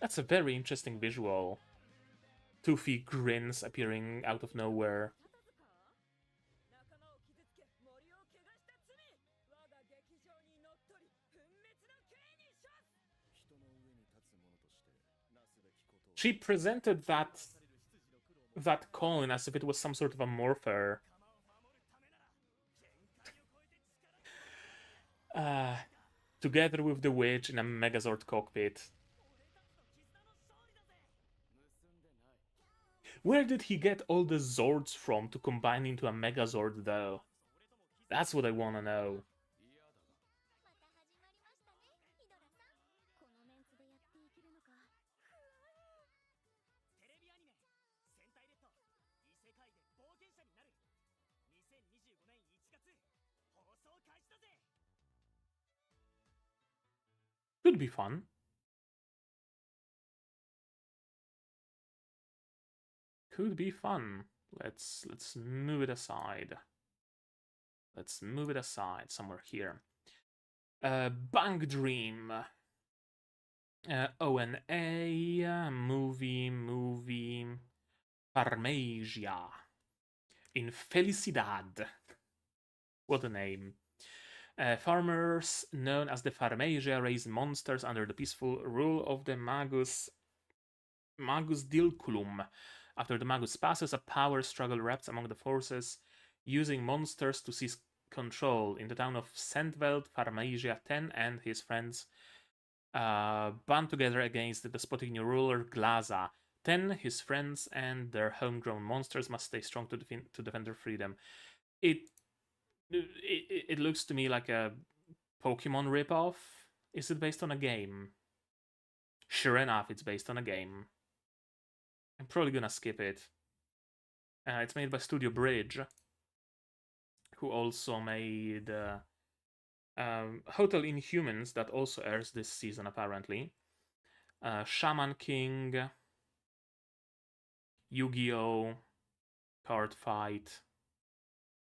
That's a very interesting visual. Toothy grins appearing out of nowhere. She presented that coin as if it was some sort of a morpher. Together with the witch in a Megazord cockpit. Where did he get all the Zords from to combine into a Megazord, though? That's what I want to know. Could be fun. Could be fun. Let's move it aside. Let's move it aside somewhere here. Bang Dream. ONA, movie. Farmagia. Infelicidad. What a name. Farmers known as the Farmagia raise monsters under the peaceful rule of the Magus Dilculum. After the Magus passes, a power struggle erupts among the forces, using monsters to seize control. In the town of Sandveld, Farmagia 10 and his friends band together against the despotic new ruler Glaza. 10, his friends, and their homegrown monsters must stay strong to defend their freedom. It looks to me like a Pokemon ripoff. Is it based on a game? Sure enough, it's based on a game. I'm probably gonna skip it. It's made by Studio Bridge, who also made Hotel Inhumans, that also airs this season apparently. Shaman King, Yu-Gi-Oh, Card Fight,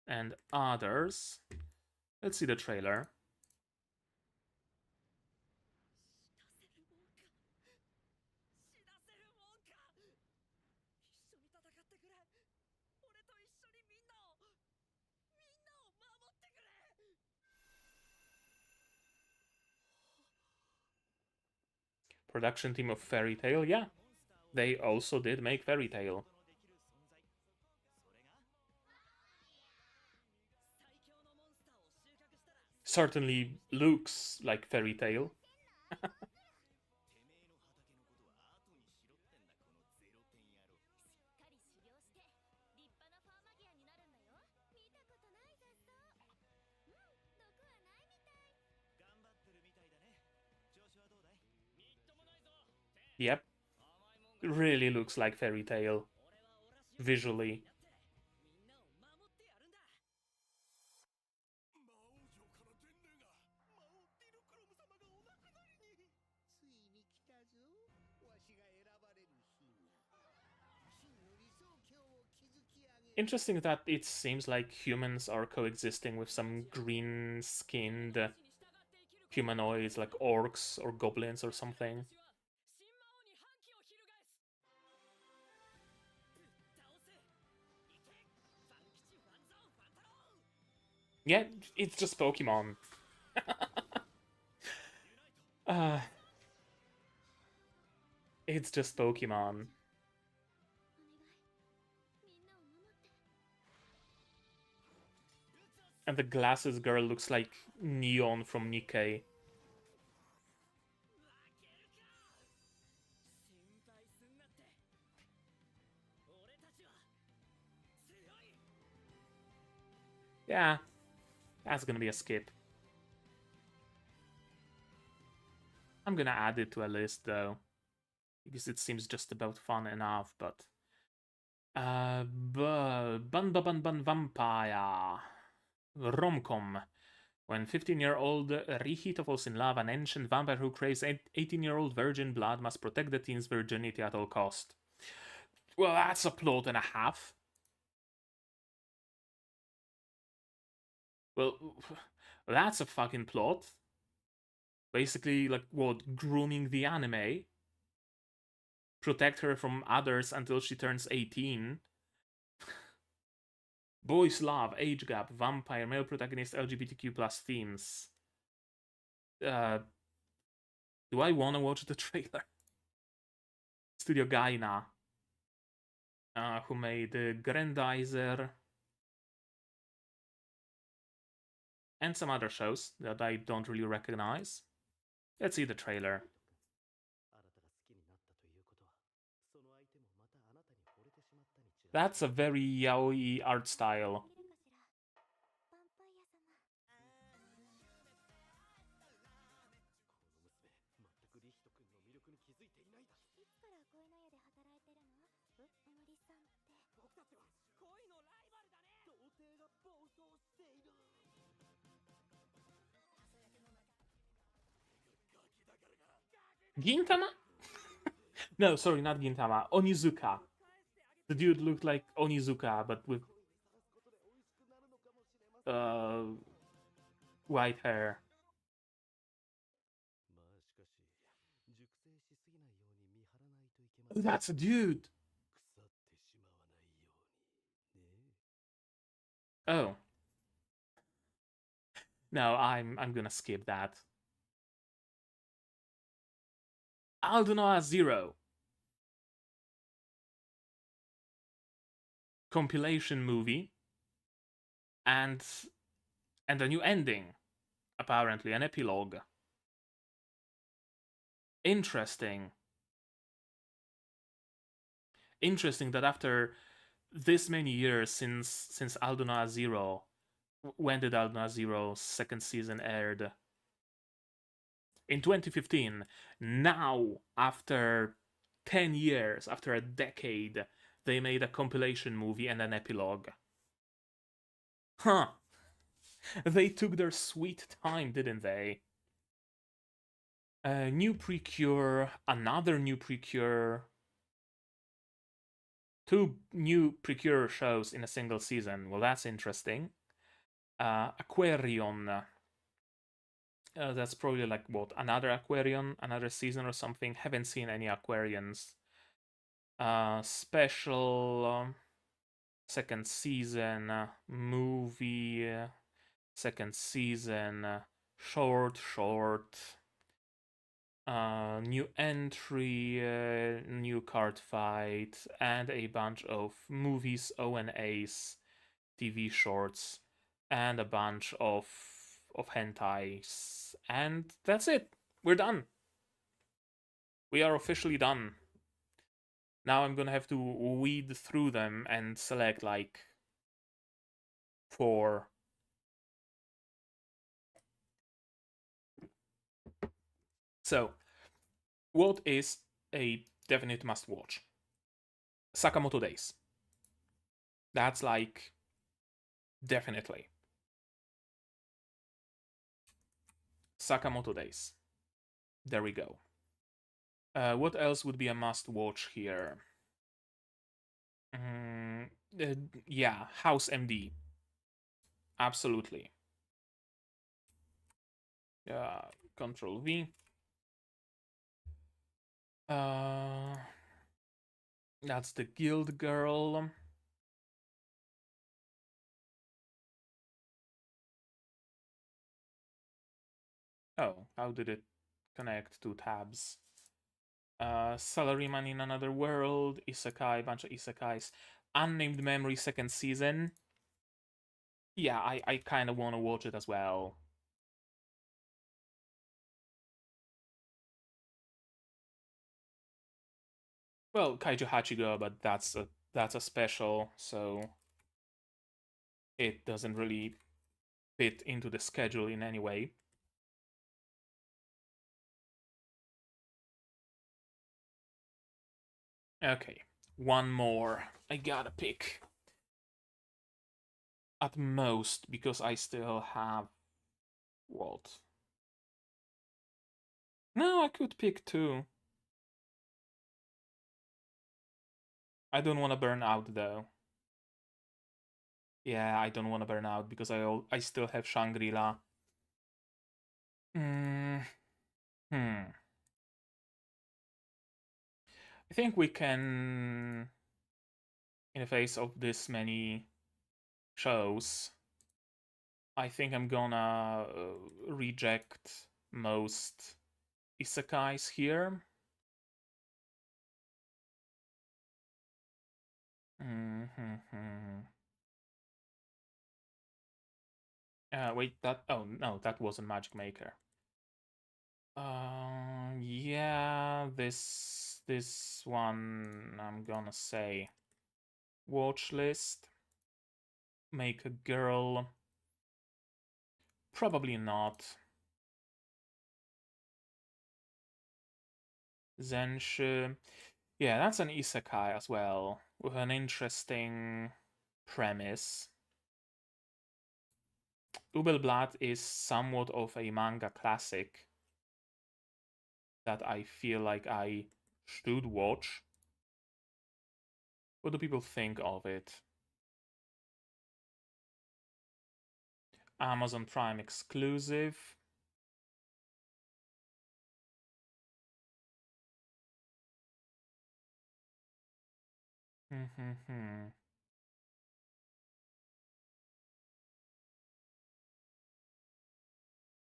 and others. Let's see the trailer. Production team of Fairy Tail, yeah. They also did make Fairy Tail. Certainly looks like Fairy Tail. Yep. Really looks like Fairy Tail. Visually. Interesting that it seems like humans are coexisting with some green-skinned humanoids like orcs or goblins or something. Yeah, it's just Pokemon. It's just Pokemon. And the glasses girl looks like Neon from Nikkei. Yeah, that's gonna be a skip. I'm gonna add it to a list though, because it seems just about fun enough, but... Bun Vampire. Rom-com. When 15-year-old Rihito falls in love, an ancient vampire who craves 18-year-old virgin blood must protect the teen's virginity at all cost. Well, that's a plot and a half. Well, that's a fucking plot. Basically, like, what, grooming the anime? Protect her from others until she turns 18. Boys love, age gap, vampire, male protagonist, LGBTQ plus themes. Do I want to watch the trailer? Studio Gaina, who made Grandizer and some other shows that I don't really recognize. Let's see the trailer. That's a very yaoi art style. Gintama? No, sorry, not Gintama. Onizuka. The dude looked like Onizuka, but with white hair. That's a dude. Oh. No, I'm gonna skip that. Aldnoah Zero. Compilation movie. And a new ending. Apparently, an epilogue. Interesting. Interesting that after this many years since Aldnoah Zero, when did Aldnoah Zero's second season aired? In 2015. Now, after 10 years, after a decade, they made a compilation movie and an epilogue. Huh. They took their sweet time, didn't they? New Precure, another new Precure, two new Precure shows in a single season. Well, that's interesting. Aquarion. That's probably like what, another Aquarion, another season or something. Haven't seen any Aquarians. Special second season movie, second season short. New entry, new card fight, and a bunch of movies, ONAs, TV shorts, and a bunch of hentais, and that's it. We're done. We are officially done. Now I'm gonna have to weed through them and select like 4. So, what is a definite must watch? Sakamoto Days. That's like definitely. Sakamoto Days. There we go. What else would be a must watch here? Yeah, House MD. Absolutely. Control V. That's the Guild Girl. Oh, how did it connect to tabs? Salaryman in Another World, Isekai, bunch of Isekais. Unnamed Memory second season. Yeah, I kind of want to watch it as well. Well, Kaiju Hachigo, but that's a special, so it doesn't really fit into the schedule in any way. Okay, one more. I gotta pick. At most, because I still have... What? No, I could pick 2. I don't want to burn out, though. Yeah, I don't want to burn out, because I still have Shangri-La. Hmm. I think we can, in the face of this many shows, I think I'm gonna reject most isekais here. Wait, that... Oh, no, that wasn't Magic Maker. Yeah, this one I'm gonna say watch list. Make a girl. Probably not. Zenshu. Yeah, that's an isekai as well, with an interesting premise. Ubelblatt is somewhat of a manga classic that I feel like I should watch. What do people think of it? Amazon Prime exclusive.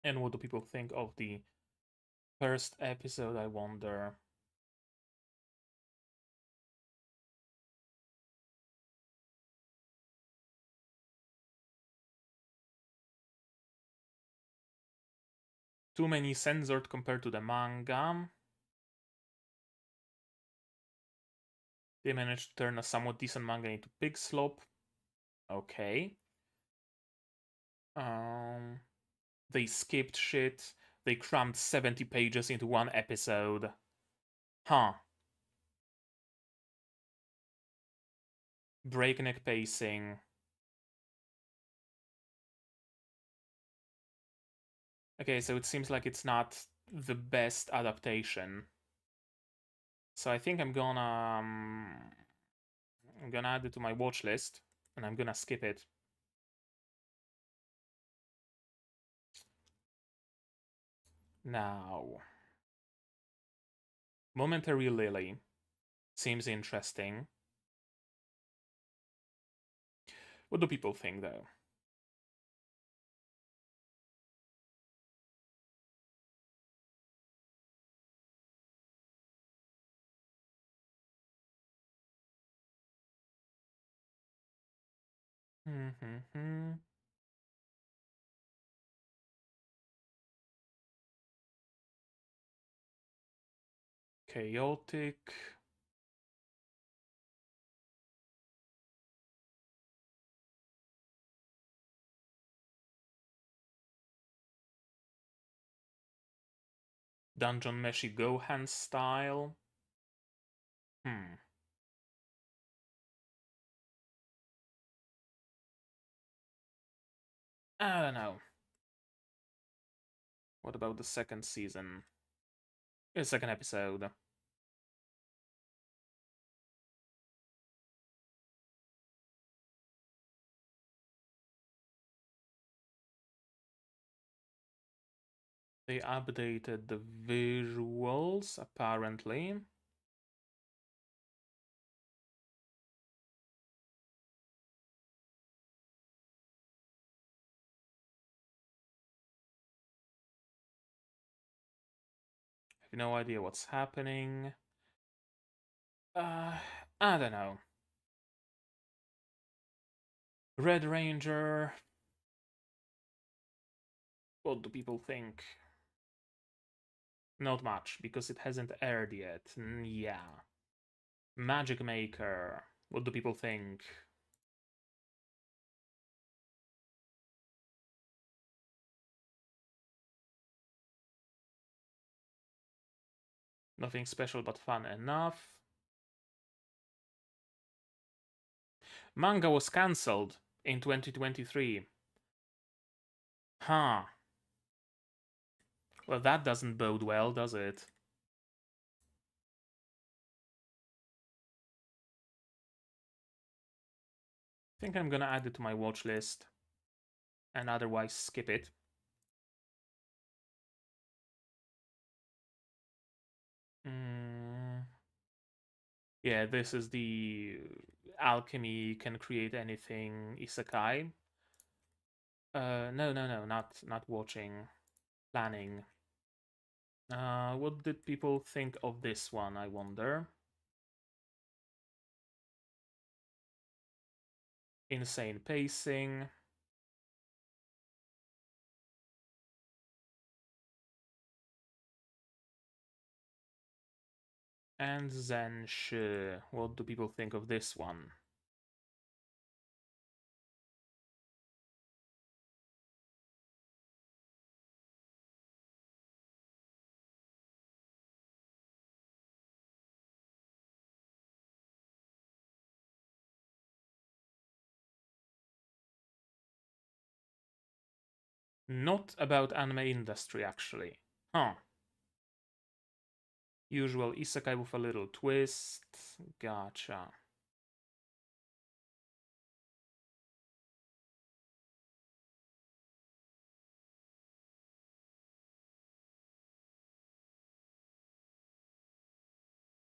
And what do people think of the first episode, I wonder? Too many censored compared to the manga. They managed to turn a somewhat decent manga into pig slop. Okay. They skipped shit. They crammed 70 pages into one episode. Huh. breakneck pacing. Okay, so it seems like it's not the best adaptation. So I think I'm gonna add it to my watch list, and I'm gonna skip it. Now, Momentary Lily seems interesting. What do people think, though? Chaotic. Dungeon Meshi Gohan style. I don't know. What about the second season? The second episode. They updated the visuals, apparently. I have no idea what's happening. I don't know. Red Ranger. What do people think? Not much, because it hasn't aired yet. Yeah. Magic Maker. What do people think? Nothing special but fun enough. Manga was cancelled in 2023. Huh. Well, that doesn't bode well, does it? I think I'm gonna add it to my watch list and otherwise skip it. Yeah, this is the alchemy can create anything isekai. No, not watching, planning. What did people think of this one, I wonder? Insane pacing. And Zenshi. What do people think of this one? Not about anime industry, actually. Huh. Usual isekai with a little twist. Gotcha.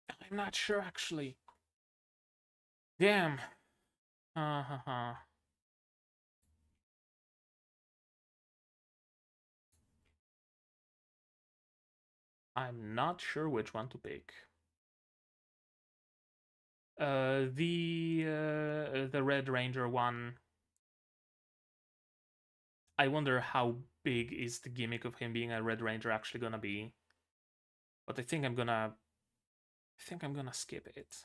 I'm not sure, actually. Damn. I'm not sure which one to pick. The Red Ranger one. I wonder how big is the gimmick of him being a Red Ranger actually gonna be. But I think I'm gonna skip it.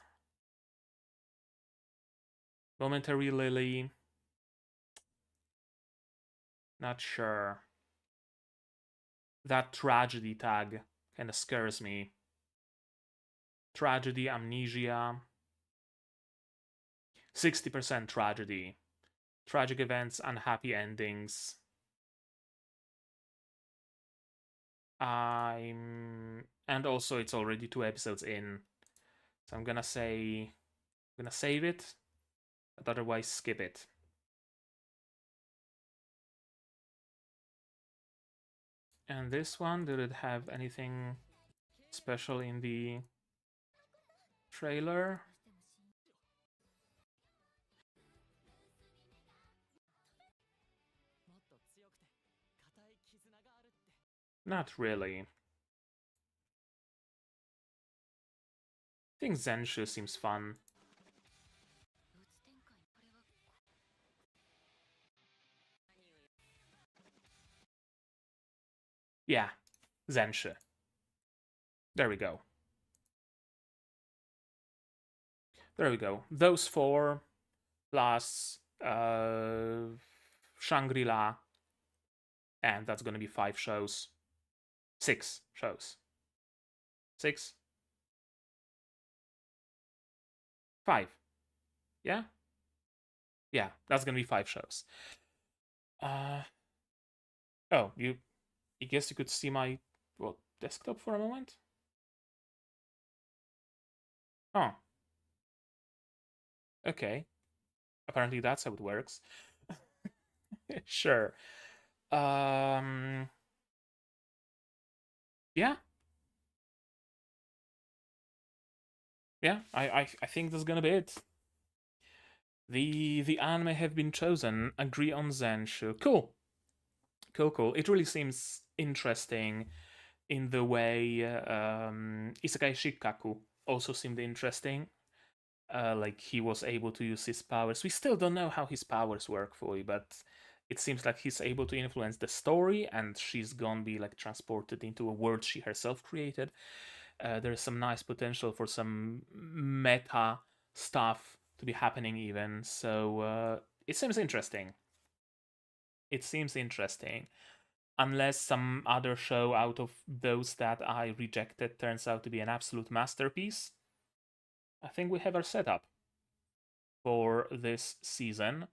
Momentary Lily. Not sure. That tragedy tag kind of scares me. Tragedy, amnesia. 60% tragedy. Tragic events, unhappy endings. And also it's already 2 episodes in. So I'm gonna save it, but otherwise skip it. And this one, did it have anything special in the trailer? Not really. I think Zenshu seems fun. Yeah, Zenshu. There we go. There we go. Those 4 plus Shangri-La, and that's gonna be 5 shows. 6 shows. 6? 5. Yeah? Yeah, that's gonna be 5 shows. Oh, I guess you could see my desktop for a moment? Oh. Okay. Apparently that's how it works. Sure. Yeah. Yeah, I think that's gonna be it. The anime have been chosen. Agree on Zenshu. Cool. Cool. It really seems interesting in the way Isekai Shikaku also seemed interesting. Like he was able to use his powers. We still don't know how his powers work fully, but it seems like he's able to influence the story, and she's gonna be like transported into a world she herself created. There's some nice potential for some meta stuff to be happening even. So it seems interesting. It seems interesting. Unless some other show out of those that I rejected turns out to be an absolute masterpiece, I think we have our setup for this season.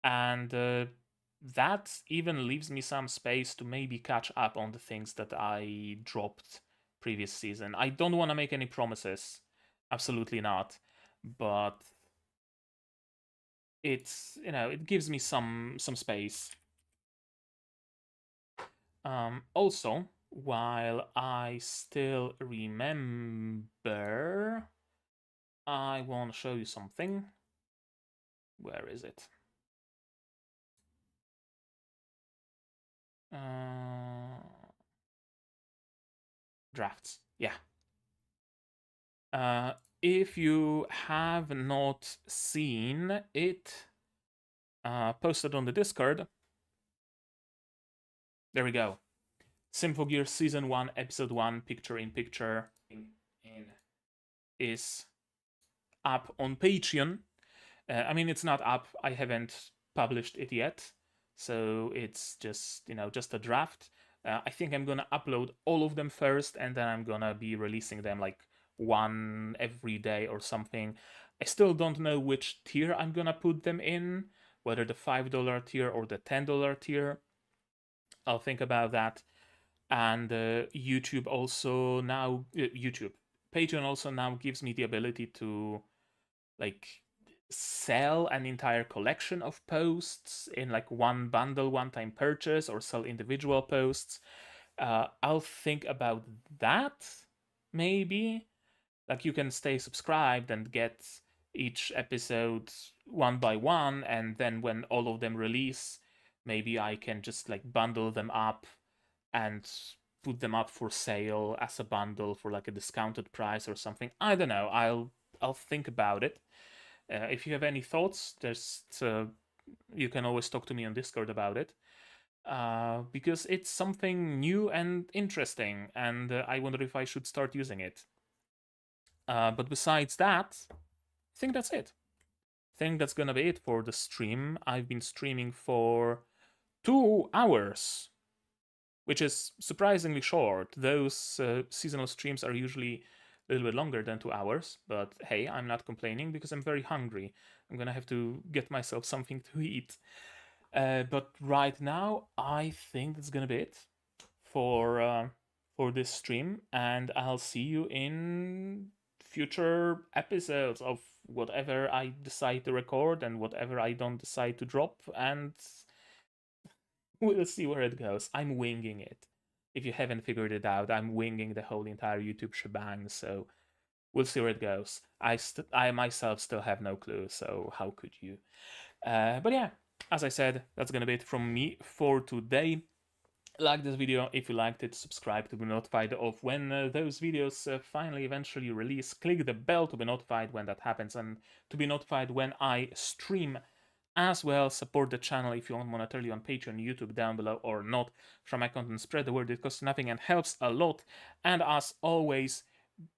And that even leaves me some space to maybe catch up on the things that I dropped previous season. I don't want to make any promises, absolutely not, but it's, it gives me some space. Also, while I still remember, I want to show you something. Where is it? Drafts. Yeah. If you have not seen it, posted on the Discord. There we go. Symphogear Season 1, Episode 1, Picture in Picture is up on Patreon. I mean, it's not up. I haven't published it yet. So it's just, just a draft. I think I'm gonna upload all of them first, and then I'm gonna be releasing them like one every day or something. I still don't know which tier I'm gonna put them in, whether the $5 tier or the $10 tier. I'll think about that. And YouTube also now, Patreon also now gives me the ability to like sell an entire collection of posts in like one bundle, one-time purchase, or sell individual posts. I'll think about that, maybe. Like you can stay subscribed and get each episode one by one, and then when all of them release, maybe I can just like bundle them up and put them up for sale as a bundle for like a discounted price or something. I don't know. I'll think about it. If you have any thoughts, you can always talk to me on Discord about it. Because it's something new and interesting, and I wonder if I should start using it. But besides that, I think that's it. I think that's gonna be it for the stream. I've been streaming for 2 hours, which is surprisingly short. Those seasonal streams are usually a little bit longer than 2 hours, but hey, I'm not complaining because I'm very hungry. I'm gonna have to get myself something to eat. But right now, I think that's gonna be it for this stream, and I'll see you in future episodes of whatever I decide to record and whatever I don't decide to drop, and we'll see where it goes. I'm winging it. If you haven't figured it out, I'm winging the whole entire YouTube shebang, so we'll see where it goes. I myself still have no clue, so how could you? But yeah, as I said, that's gonna be it from me for today. Like this video if you liked it, subscribe to be notified of when those videos finally eventually release, click the bell to be notified when that happens and to be notified when I stream as well. Support the channel if you want monetarily on Patreon, YouTube down below, or not. Share my content, spread the word, it costs nothing and helps a lot. And as always,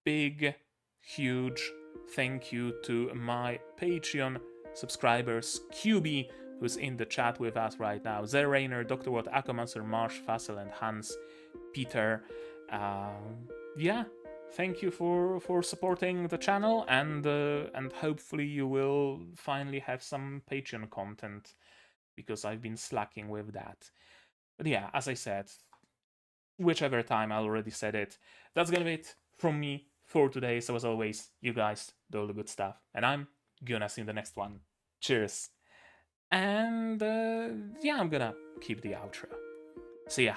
big, huge thank you to my Patreon subscribers, QB, who's in the chat with us right now, Zerainer, Dr. Watt, Akomancer, Marsh, Fassel, and Hans, Peter. Yeah, thank you for supporting the channel, and hopefully you will finally have some Patreon content, because I've been slacking with that. But yeah, as I said, whichever time I already said it, that's gonna be it from me for today. So as always, you guys do all the good stuff, and I'm gonna see you in the next one. Cheers. And yeah, I'm gonna keep the outro. See ya.